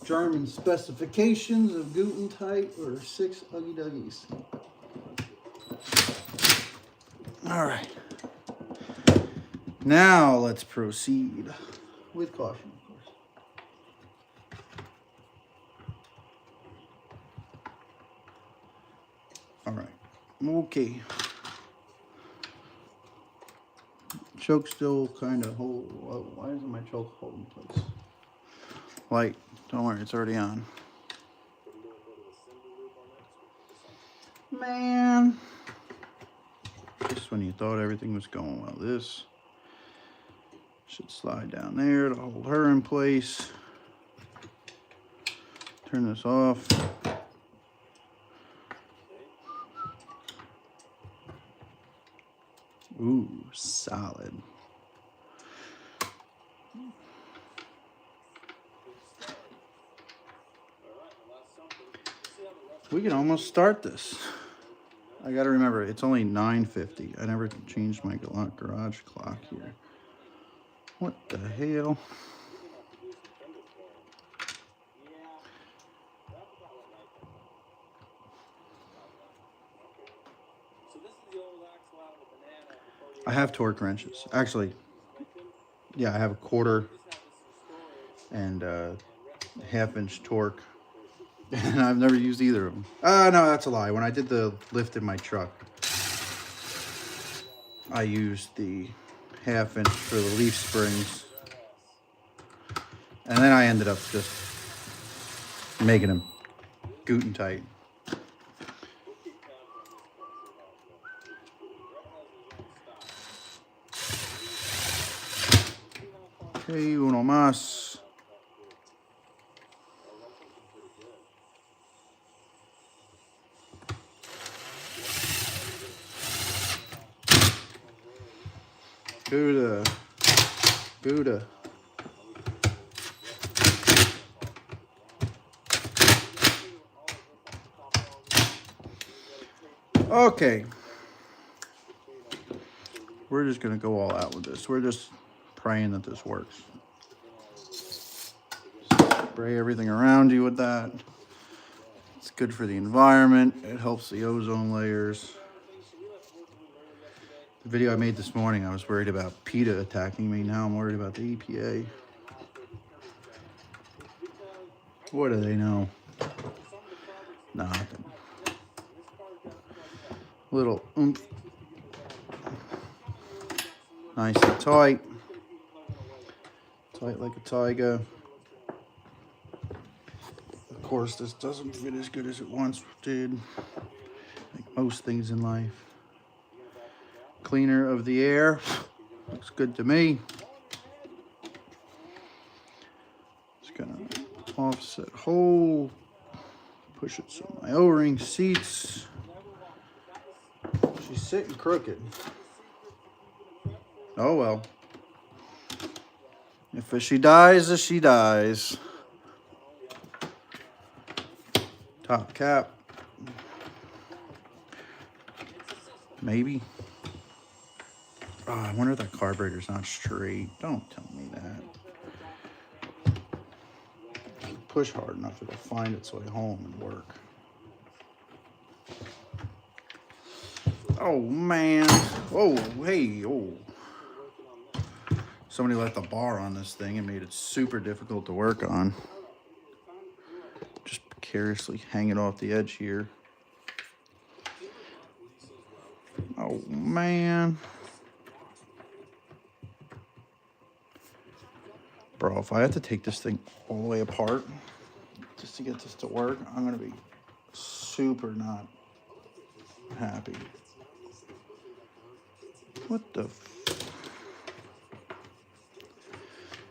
German specifications of Guten Tight or 6 Uggy Duggies. All right. Now let's proceed with caution, of course. All right. Okay. Choke still kind of hold. Whoa, why isn't my choke holding place? Light. Don't worry, it's already on. Man. Just when you thought everything was going well. This should slide down there to hold her in place. Turn this off. Ooh, solid. We can almost start this. I gotta remember, it's only 9:50. I never changed my garage clock here. What the hell? I have torque wrenches. Actually, yeah, I have a 1/4 and half-inch torque. And I've never used either of them. No, that's a lie. When I did the lift in my truck, I used the 1/2 inch for the leaf springs. And then I ended up just making them Guten tight. Okay, uno más. Buddha. Buddha. Okay. We're just going to go all out with this. We're just praying that this works. Spray everything around you with that. It's good for the environment. It helps the ozone layers. The video I made this morning, I was worried about PETA attacking me. Now I'm worried about the EPA. What do they know? Nothing. Little oomph. Nice and tight. Tight like a tiger. Of course, this doesn't fit as good as it once did. Like most things in life. Cleaner of the air. Looks good to me. Just gonna offset hole. Push it so my O-ring seats. She's sitting crooked. Oh well. If she dies, she dies. Top cap. Maybe. Oh, I wonder if that carburetor's not straight. Don't tell me that. If you push hard enough, it'll find its way home and work. Oh, man. Oh, hey, oh. Somebody left the bar on this thing and made it super difficult to work on. Just precariously hang it off the edge here. Oh, man. Bro, if I have to take this thing all the way apart just to get this to work, I'm going to be super not happy. What the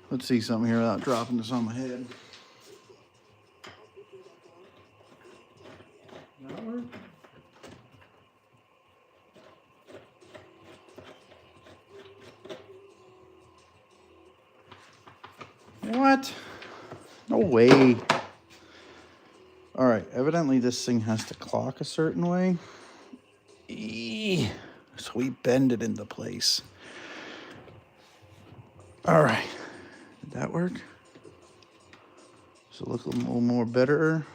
Let's see something here without dropping this on my head. That work? What? No way. All right, evidently this thing has to clock a certain way. So we bend it into place. All right. Did that work? Does it look a little more better?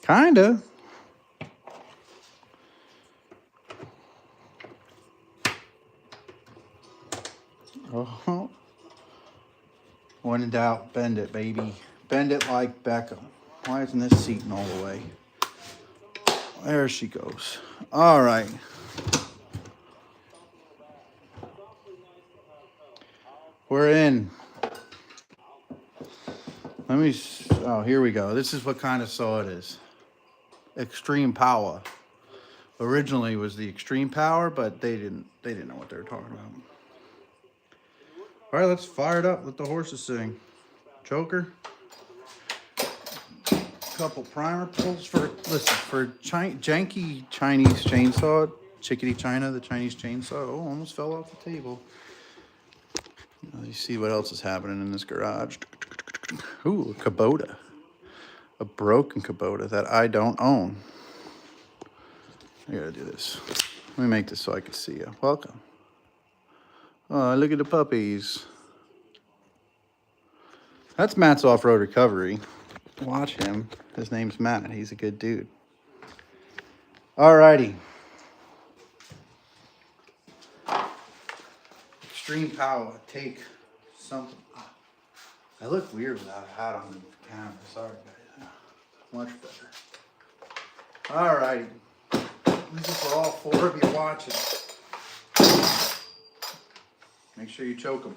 Kinda. Oh. When in doubt, bend it, baby. Bend it like Beckham. Why isn't this seating all the way? There she goes. All right. We're in. Let me, oh, here we go. This is what kind of saw it is. Extreme Power. Originally was the Extreme Power, but they didn't know what they were talking about. All right, let's fire it up. Let the horses sing. Choker. Couple primer pulls for, listen, for janky Chinese chainsaw, Chickadee China, the Chinese chainsaw. Oh, almost fell off the table. You see what else is happening in this garage. Ooh, a Kubota. A broken Kubota that I don't own. I gotta do this. Let me make this so I can see you. Welcome. Oh, look at the puppies. That's Matt's Off-Road Recovery. Watch him. His name's Matt. He's a good dude. Alrighty. Extreme Power. Take something. I look weird without a hat on the camera. Sorry, guys. Much better. Alrighty. This is for all four of you watching. Make sure you choke them.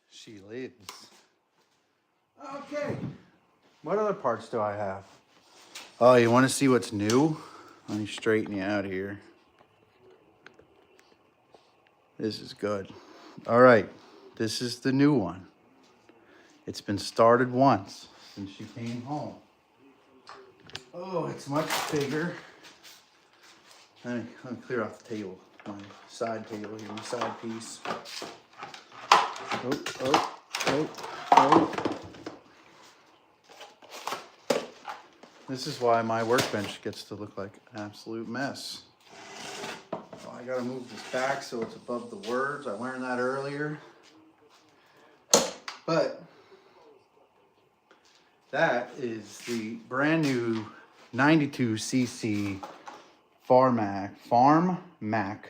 She lives. Okay. What other parts do I have? Oh, you want to see what's new? Let me straighten you out here. This is good. All right. This is the new one. It's been started once since she came home. Oh, it's much bigger. Let me clear off the table. My side table here, my side piece. Oh. This is why my workbench gets to look like an absolute mess. Oh, I gotta move this back so it's above the words. I learned that earlier. But that is the brand new 92cc Farm Mac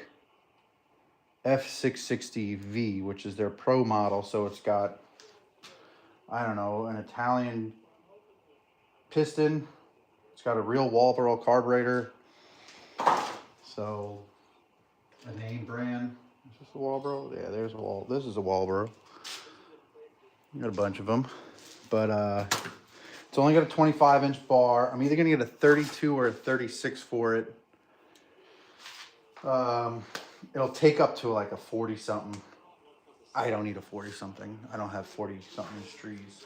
F660V, which is their pro model. So it's got, I don't know, an Italian piston. It's got a real Walbro carburetor. So a name brand. Is this a Walbro? Yeah, there's a Wal. This is a Walbro. Got a bunch of them, but it's only got a 25-inch bar. I'm either gonna get a 32 or a 36 for it. It'll take up to like a 40 something. I don't need a 40 something. I don't have 40 something inch trees.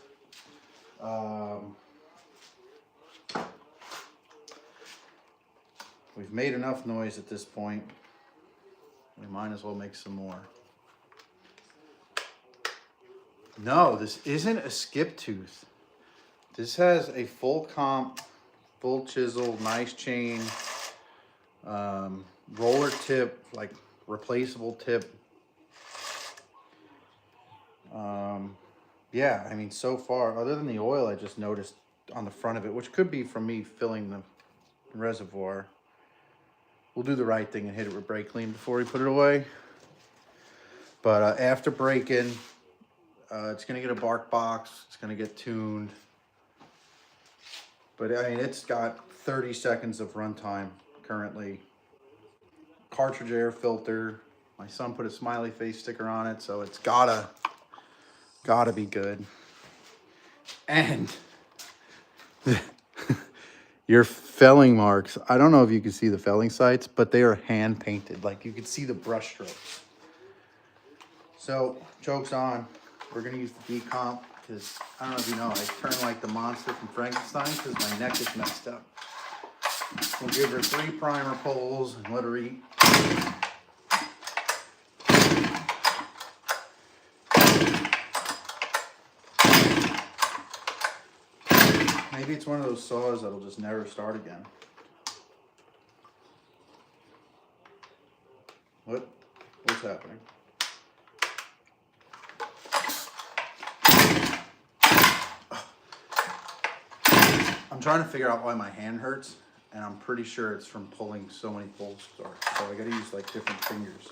We've made enough noise at this point. We might as well make some more. No, this isn't a skip tooth. This has a full comp full chisel, nice chain, roller tip, like replaceable tip. Yeah, I mean, so far, other than the oil I just noticed on the front of it, which could be from me filling the reservoir. We'll do the right thing and hit it with brake clean before we put it away. But after breaking, it's gonna get a bark box. It's gonna get tuned. But I mean, it's got 30 seconds of runtime currently. Cartridge air filter. My son put a smiley face sticker on it, so it's gotta be good. And your felling marks, I don't know if you can see the felling sites, but they are hand painted. Like you can see the brush strokes. So, joke's on. We're gonna use the decomp because I don't know if you know, I turn like the monster from Frankenstein because my neck is messed up. We'll give her 3 primer pulls and let her eat. Maybe it's one of those saws that'll just never start again. What's happening? I'm trying to figure out why my hand hurts, and I'm pretty sure it's from pulling so many pulls. So I gotta use like different fingers.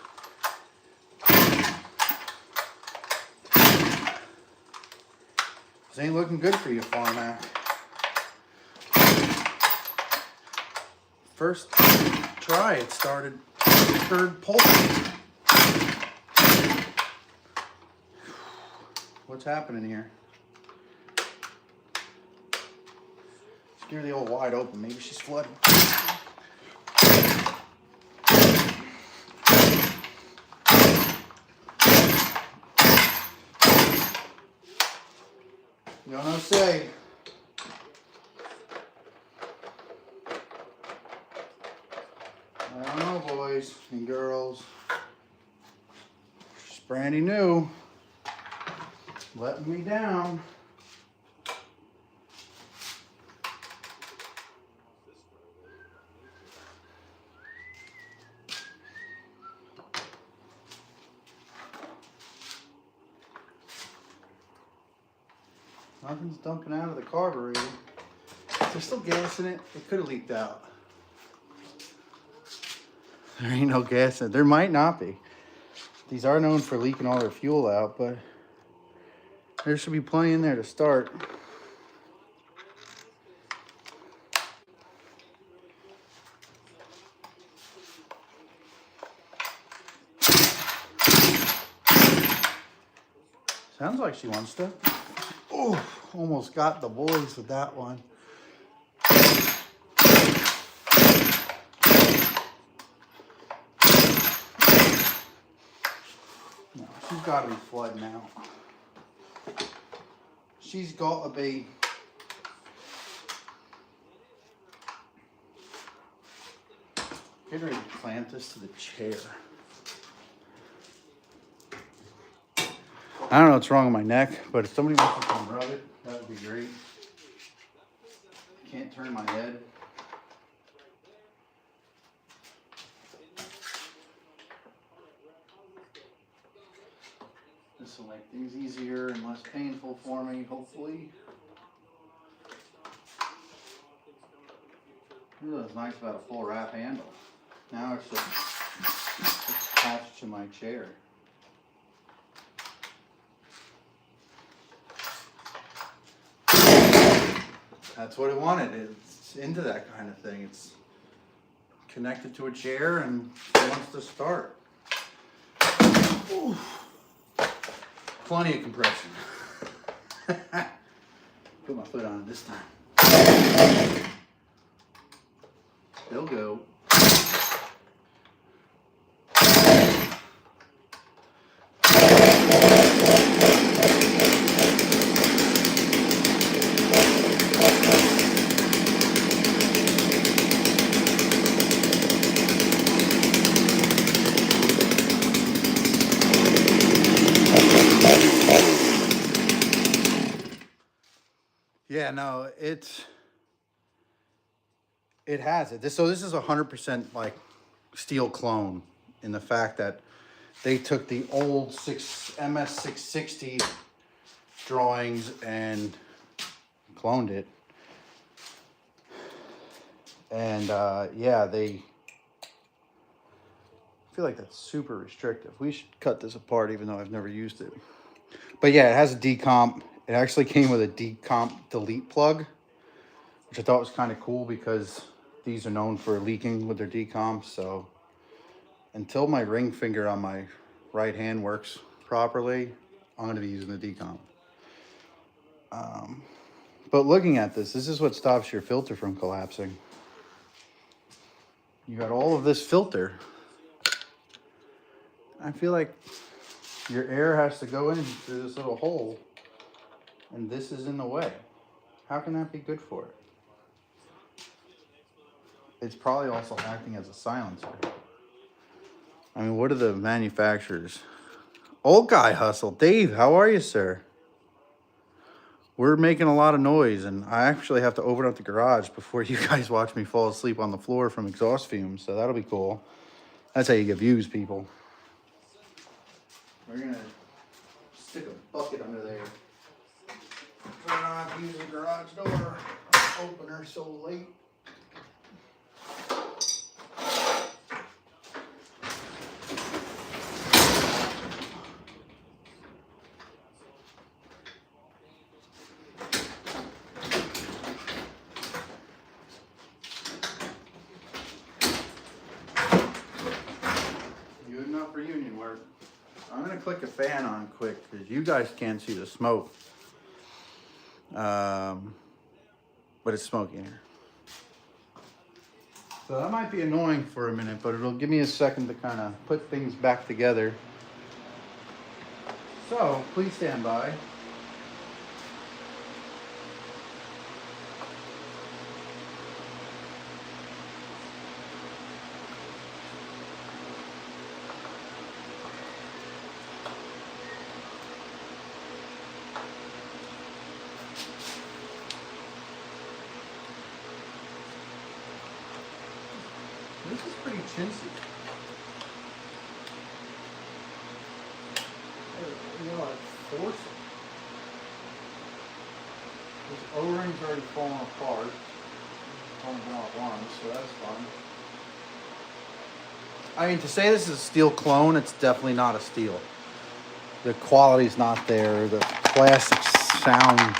This ain't looking good for you, Farmac. First try, it started third pull. What's happening here? Scare the old wide open. Maybe she's flooding. You don't know say. I don't know, boys and girls. She's brandy new. Letting me down. Nothing's dumping out of the carburetor. Is there still gas in it? It could have leaked out. There ain't no gas in it. There might not be. These are known for leaking all their fuel out, but there should be plenty in there to start. Sounds like she wants to. Oh, almost got the boys with that one. No, she's got to be flooding out. She's got to be. Get ready to clamp this to the chair. I don't know what's wrong with my neck, but if somebody wants to come rub it, that would be great. Can't turn my head. This will make things easier and less painful for me, hopefully. Ooh, that's nice about a full wrap handle. Now it's just attached to my chair. That's what it wanted. It's into that kind of thing. It's connected to a chair and it wants to start. Ooh. Plenty of compression. Put my foot on it this time. They'll go. Yeah, no, it's It has it. So this is 100% like Stihl clone in the fact that they took the old MS660 drawings and cloned it. And yeah, I feel like that's super restrictive. We should cut this apart even though I've never used it. But yeah, it has a decomp. It actually came with a decomp delete plug, which I thought was kind of cool because these are known for leaking with their decomps. So until my ring finger on my right hand works properly, I'm going to be using the decomp. But looking at this is what stops your filter from collapsing. You got all of this filter. I feel like your air has to go in through this little hole, and this is in the way. How can that be good for it? It's probably also acting as a silencer. I mean, what are the manufacturers? Old guy hustle. Dave, how are you, sir? We're making a lot of noise, and I actually have to open up the garage before you guys watch me fall asleep on the floor from exhaust fumes, so that'll be cool. That's how you get views, people. We're gonna stick a bucket under there. Try not to use the garage door opener so late. Good enough for union work. I'm gonna click a fan on quick because you guys can't see the smoke. But it's smoky in here. So that might be annoying for a minute, but it'll give me a second to kind of put things back together. So please stand by. This is pretty chintzy. You know, like force it. This O-ring's already falling apart. Falling off once, so that's fun. I mean, to say this is a Stihl clone, it's definitely not a Stihl. The quality's not there. The plastics sound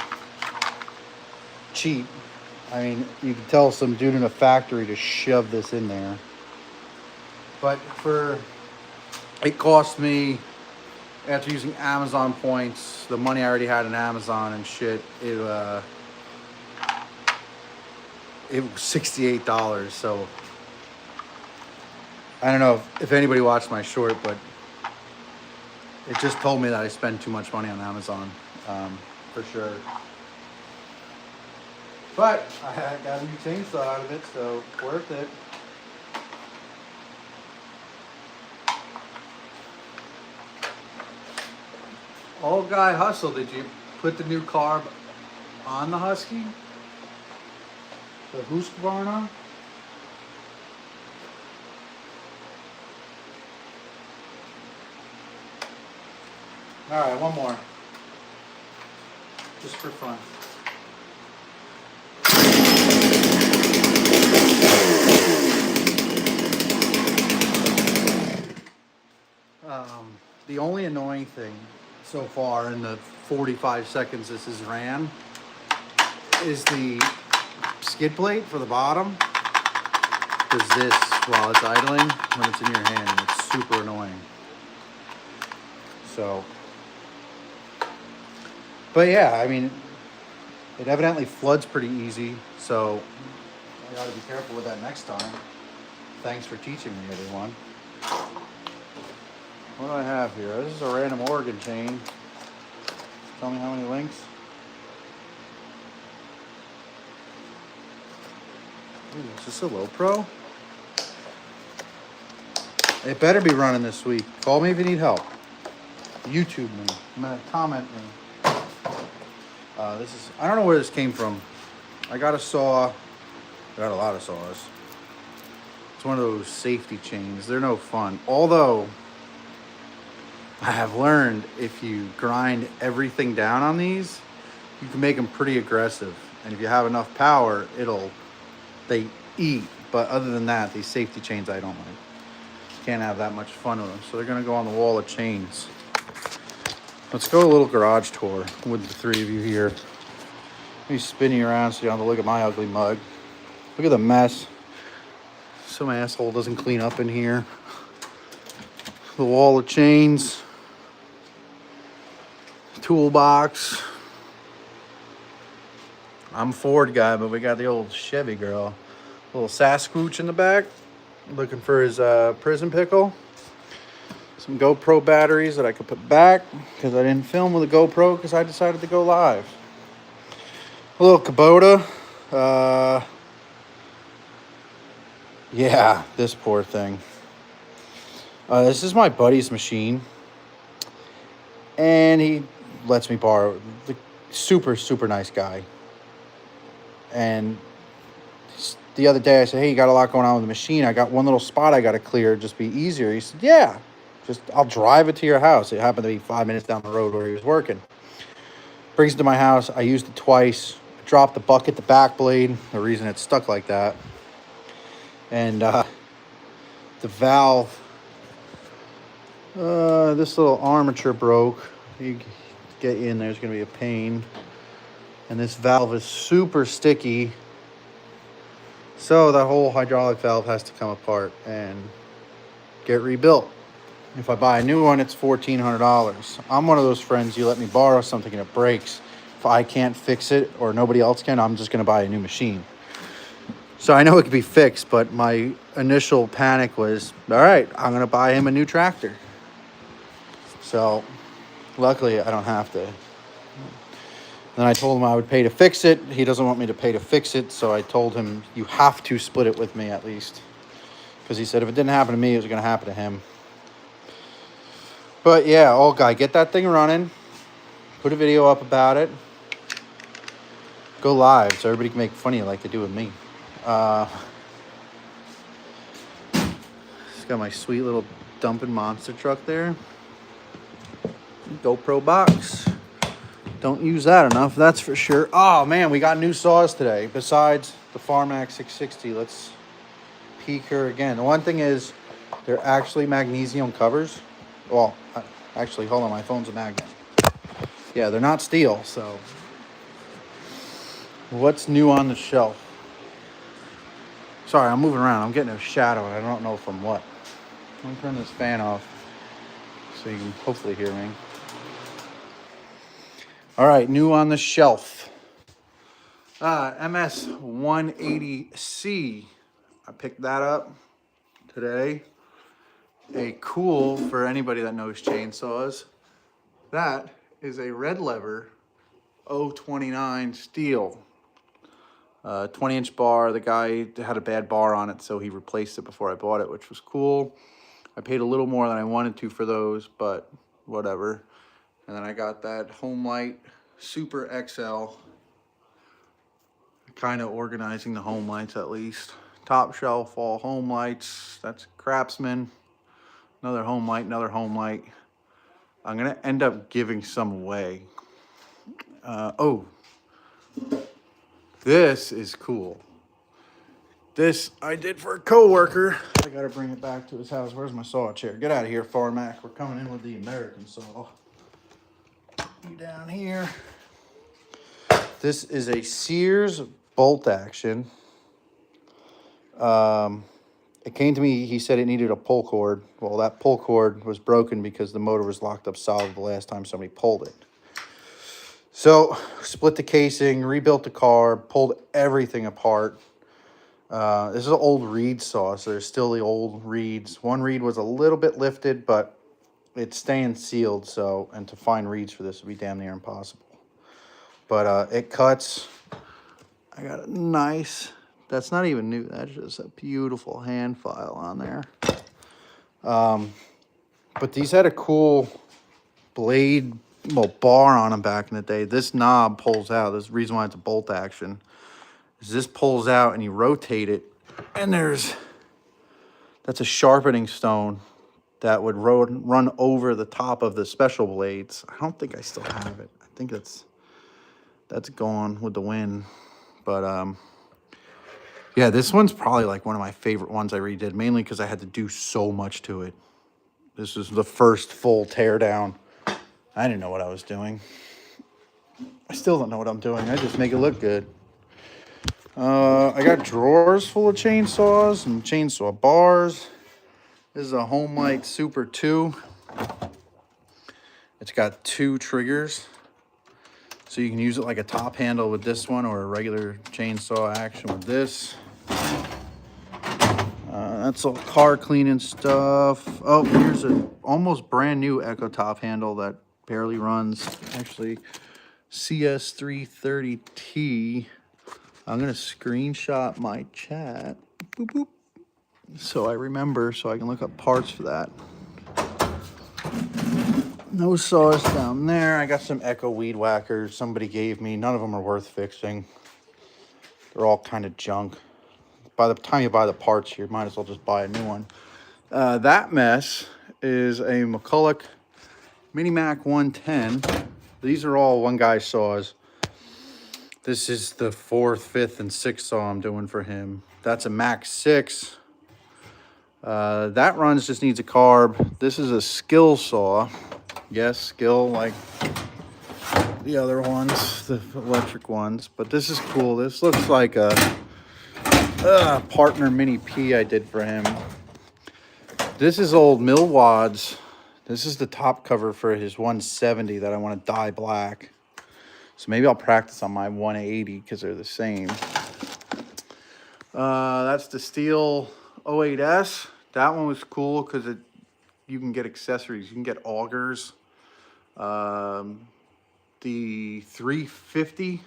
cheap. I mean, you can tell some dude in a factory to shove this in there. But it cost me, after using Amazon points, the money I already had in Amazon and shit, it was $68. So I don't know if anybody watched my short, but it just told me that I spend too much money on Amazon, for sure. But I got a new chainsaw out of it, so worth it. Old guy hustle, did you put the new carb on the Husky? The Husqvarna? Alright, one more. Just for fun. The only annoying thing so far in the 45 seconds this has ran is the skid plate for the bottom. Because this, while it's idling, when it's in your hand, it's super annoying. So, but yeah, I mean, it evidently floods pretty easy, so I gotta be careful with that next time. Thanks for teaching me, everyone. What do I have here? This is a random Oregon chain. Tell me how many links. Ooh, is this a low pro? It better be running this week. Call me if you need help. YouTube me. Comment me. I don't know where this came from. I got a saw I got a lot of saws. It's one of those safety chains. They're no fun. Although, I have learned if you grind everything down on these, you can make them pretty aggressive. And if you have enough power, they eat. But other than that, these safety chains I don't like. Can't have that much fun with them. So they're gonna go on the wall of chains. Let's go a little garage tour with the three of you here. Let me spin you around so you don't have to look at my ugly mug. Look at the mess. Some asshole doesn't clean up in here. The wall of chains. Toolbox. I'm a Ford guy, but we got the old Chevy girl. Little Sasquatch in the back. Looking for his prison pickle. Some GoPro batteries that I could put back because I didn't film with a GoPro because I decided to go live. A little Kubota. Yeah, this poor thing. This is my buddy's machine. And he lets me borrow. The super, super nice guy. And the other day I said, hey, you got a lot going on with the machine. I got one little spot I got to clear. Just be easier. He said, yeah, I'll drive it to your house. It happened to be 5 minutes down the road where he was working. Brings it to my house. I used it twice. Dropped the bucket, the back blade. The reason it's stuck like that. And the valve, this little armature broke. You get in there, it's going to be a pain. And this valve is super sticky. So that whole hydraulic valve has to come apart and get rebuilt. If I buy a new one, it's $1,400. I'm one of those friends, you let me borrow something and it breaks. If I can't fix it or nobody else can, I'm just going to buy a new machine. So I know it could be fixed, but my initial panic was, all right, I'm going to buy him a new tractor. So luckily I don't have to. Then I told him I would pay to fix it. He doesn't want me to pay to fix it, so I told him, you have to split it with me at least. Because he said if it didn't happen to me, it was going to happen to him. But yeah, old guy, get that thing running. Put a video up about it. Go live so everybody can make fun of you like they do with me. Just got my sweet little dumping monster truck there. GoPro box. Don't use that enough, that's for sure. Oh man, we got new saws today. Besides the Farmax 660, let's peek her again. The one thing is, they're actually magnesium covers. Well, actually, hold on, my phone's a magnet. Yeah, they're not steel, so. What's new on the shelf? Sorry, I'm moving around. I'm getting a shadow, and I don't know from what. Let me turn this fan off so you can hopefully hear me. All right, new on the shelf. MS 180C. I picked that up today. A cool, for anybody that knows chainsaws, that is a red lever 029 Stihl. 20-inch bar. The guy had a bad bar on it, so he replaced it before I bought it, which was cool. I paid a little more than I wanted to for those, but whatever. And then I got that home light Super XL. Kind of organizing the home lights at least. Top shelf, all home lights. That's Craftsman. Another home light, another home light. I'm going to end up giving some away. This is cool. This I did for a coworker. I got to bring it back to his house. Where's my saw chair? Get out of here, Farmac. We're coming in with the American saw. You down here. This is a Sears bolt action. It came to me, he said it needed a pull cord. Well, that pull cord was broken because the motor was locked up solid the last time somebody pulled it. So, split the casing, rebuilt the car, pulled everything apart. This is an old reed saw, so there's still the old reeds. One reed was a little bit lifted, but it's staying sealed, so, and to find reeds for this would be damn near impossible. But it cuts. I got a nice, that's not even new, that's just a beautiful hand file on there. But these had a cool blade, well, bar on them back in the day. This knob pulls out. There's the reason why it's a bolt action. is this pulls out and you rotate it, and that's a sharpening stone that would run over the top of the special blades. I don't think I still have it. I think that's gone with the wind. But yeah, this one's probably like one of my favorite ones I redid, mainly because I had to do so much to it. This is the first full teardown. I didn't know what I was doing. I still don't know what I'm doing. I just make it look good. I got drawers full of chainsaws and chainsaw bars. This is a Homelight Super 2. It's got 2 triggers. So you can use it like a top handle with this one or a regular chainsaw action with this. That's all car cleaning stuff. Oh, here's an almost brand new Echo top handle that barely runs. Actually, CS330T. I'm going to screenshot my chat. Boop, boop. So I remember, so I can look up parts for that. No saws down there. I got some Echo weed whackers somebody gave me. None of them are worth fixing. They're all kind of junk. By the time you buy the parts, you might as well just buy a new one. That mess is a McCulloch Mini Mac 110. These are all one guy saws. This is the 4th, 5th, and 6th saw I'm doing for him. That's a Mac 6. That runs just needs a carb. This is a Stihl saw. Yes, Stihl like the other ones, the electric ones. But this is cool. This looks like a Partner Mini P I did for him. This is old Millwad's. This is the top cover for his 170 that I want to dye black. So maybe I'll practice on my 180 because they're the same. That's the Stihl 08S. That one was cool because you can get accessories. You can get augers. The 350,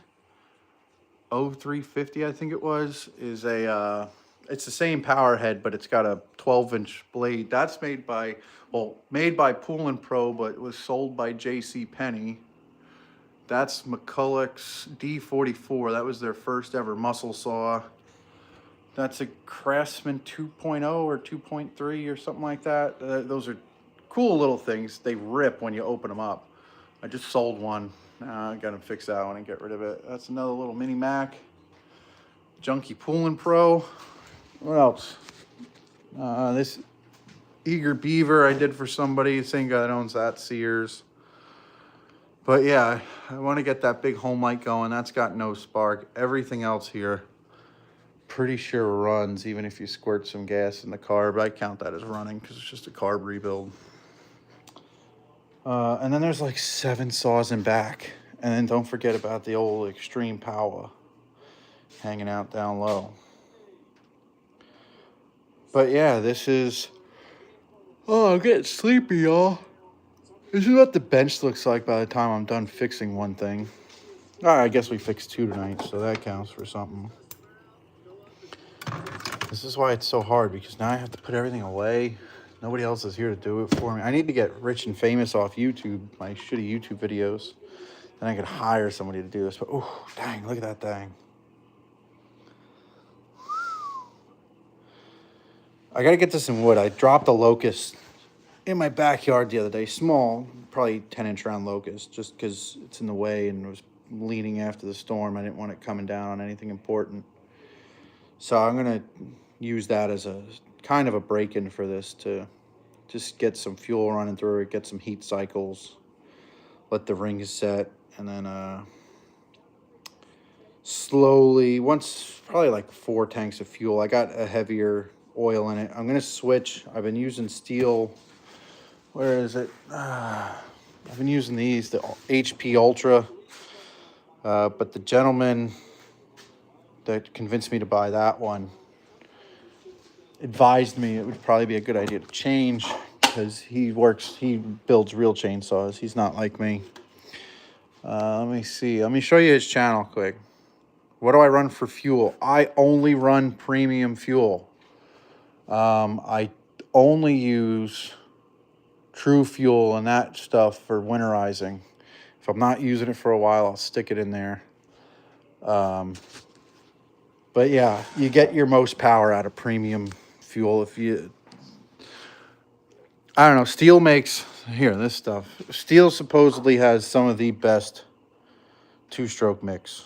0350 I think it was, is a it's the same power head, but it's got a 12-inch blade. That's made by Pool and Pro, but it was sold by J.C. Penney. That's McCulloch's D44. That was their first ever muscle saw. That's a Craftsman 2.0 or 2.3 or something like that. Those are cool little things. They rip when you open them up. I just sold one. I got to fix that one and get rid of it. That's another little Mini Mac. Junkie Pool and Pro. What else? This Eager Beaver I did for somebody. Same guy that owns that, Sears. But yeah, I want to get that big Homelight going. That's got no spark. Everything else here, pretty sure runs, even if you squirt some gas in the carb. I count that as running because it's just a carb rebuild. And then there's like 7 saws in back. And then don't forget about the old Extreme Power hanging out down low. But yeah, this is... Oh, I'm getting sleepy, y'all. This is what the bench looks like by the time I'm done fixing one thing. All right, I guess we fixed 2 tonight, so that counts for something. This is why it's so hard, because now I have to put everything away. Nobody else is here to do it for me. I need to get rich and famous off YouTube, my shitty YouTube videos. Then I could hire somebody to do this. But, oh, dang, look at that thing. I got to get this in wood. I dropped a locust in my backyard the other day. Small, probably 10-inch round locust, just because it's in the way and it was leaning after the storm. I didn't want it coming down on anything important. So I'm going to use that as a kind of a break-in for this to just get some fuel running through it, get some heat cycles, let the rings set, and then slowly, once probably like 4 tanks of fuel. I got a heavier oil in it. I'm going to switch. I've been using Stihl. Where is it? I've been using these, the HP Ultra. But the gentleman that convinced me to buy that one advised me it would probably be a good idea to change because he builds real chainsaws. He's not like me. Let me see. Let me show you his channel quick. What do I run for fuel? I only run premium fuel. I only use True Fuel and that stuff for winterizing. If I'm not using it for a while, I'll stick it in there. But yeah, you get your most power out of premium fuel if you. I don't know. Stihl makes here this stuff. Stihl supposedly has some of the best two-stroke mix,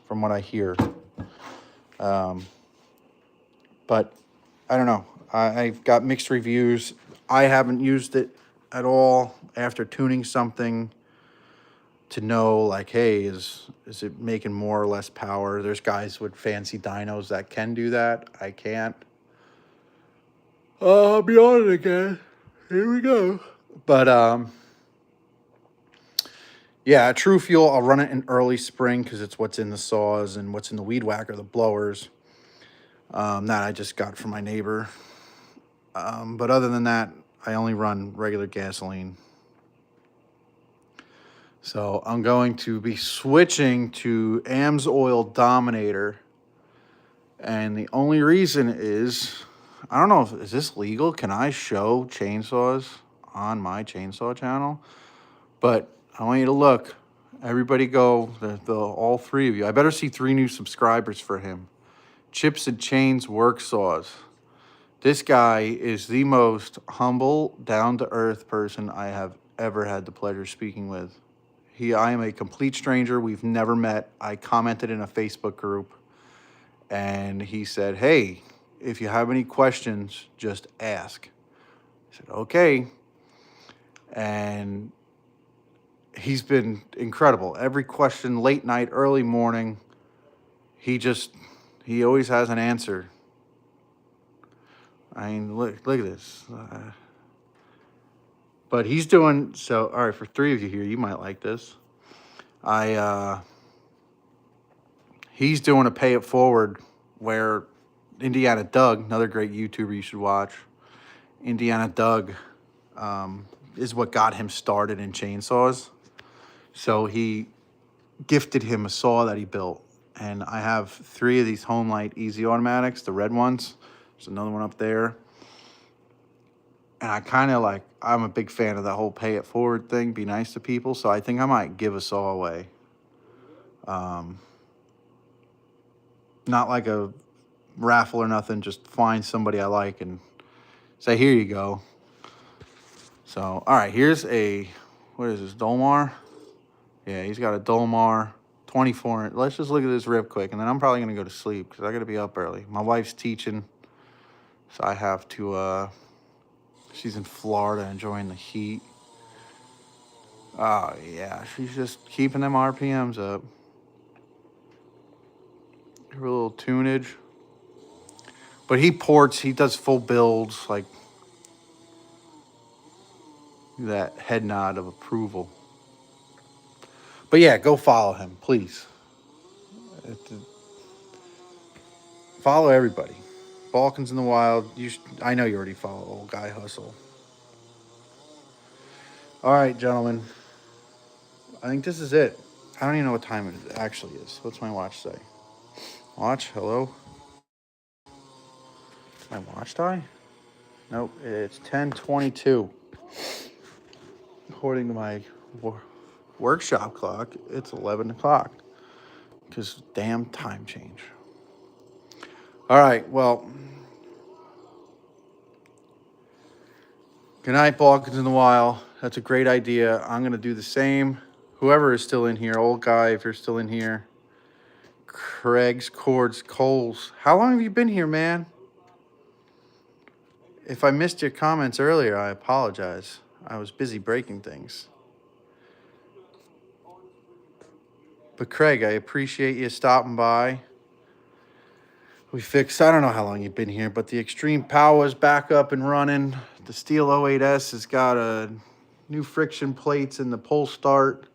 from what I hear. But I don't know. I've got mixed reviews. I haven't used it at all after tuning something to know, like, hey, is it making more or less power? There's guys with fancy dynos that can do that. I can't. I'll be on it again. Here we go. But yeah, True Fuel. I'll run it in early spring because it's what's in the saws and what's in the weed whacker, the blowers. That I just got from my neighbor. But other than that, I only run regular gasoline. So I'm going to be switching to AMSOIL Dominator. And the only reason is, I don't know, is this legal? Can I show chainsaws on my chainsaw channel? But I want you to look. Everybody go, all three of you. I better see 3 new subscribers for him. Chips and Chains Work Saws. This guy is the most humble, down-to-earth person I have ever had the pleasure of speaking with. I am a complete stranger. We've never met. I commented in a Facebook group, and he said, hey, if you have any questions, just ask. I said, okay. And he's been incredible. Every question, late night, early morning, he always has an answer. I mean, look at this. But he's doing so. All right, for 3 of you here, you might like this. He's doing a pay it forward where Indiana Doug, another great YouTuber you should watch. Indiana Doug is what got him started in chainsaws. So he gifted him a saw that he built. And I have 3 of these Homelight Easy Automatics, the red ones. There's another one up there. And I kind of like, I'm a big fan of that whole pay it forward thing, be nice to people. So I think I might give a saw away. Not like a raffle or nothing, just find somebody I like and say, here you go. So, all right, here's what is this, Dolmar? Yeah, he's got a Dolmar 24. Let's just look at this real quick, and then I'm probably going to go to sleep because I got to be up early. My wife's teaching, so I have to, she's in Florida enjoying the heat. Oh, yeah, she's just keeping them RPMs up. Her little tunage. But he does full builds, like that head nod of approval. But yeah, go follow him, please. Follow everybody. Balkans in the Wild. I know you already follow Old Guy Hustle. All right, gentlemen. I think this is it. I don't even know what time it actually is. What's my watch say? Watch, hello? My watch die? Nope, it's 10:22. According to my workshop clock, it's 11 o'clock. Because damn time change. All right, well. Good night, Balkans in the Wild. That's a great idea. I'm going to do the same. Whoever is still in here, old guy, if you're still in here. Craig's, Cords, Coles. How long have you been here, man? If I missed your comments earlier, I apologize. I was busy breaking things. But Craig, I appreciate you stopping by. I don't know how long you've been here, but the Extreme Power is back up and running. The Stihl 08S has got a new friction plates in the pull start.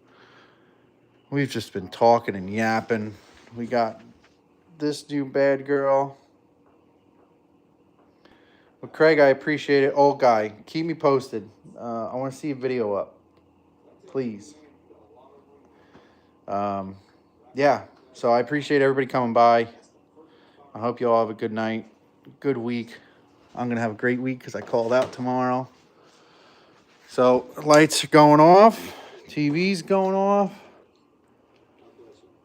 We've just been talking and yapping. We got this new bad girl. Well, Craig, I appreciate it. Old guy, keep me posted. I want to see a video up, please. Yeah, so I appreciate everybody coming by. I hope you all have a good night, good week. I'm going to have a great week because I called out tomorrow. So lights are going off. TV's going off.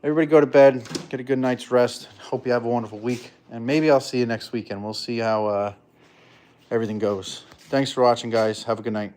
Everybody go to bed, get a good night's rest. Hope you have a wonderful week. And maybe I'll see you next weekend. We'll see how everything goes. Thanks for watching, guys. Have a good night.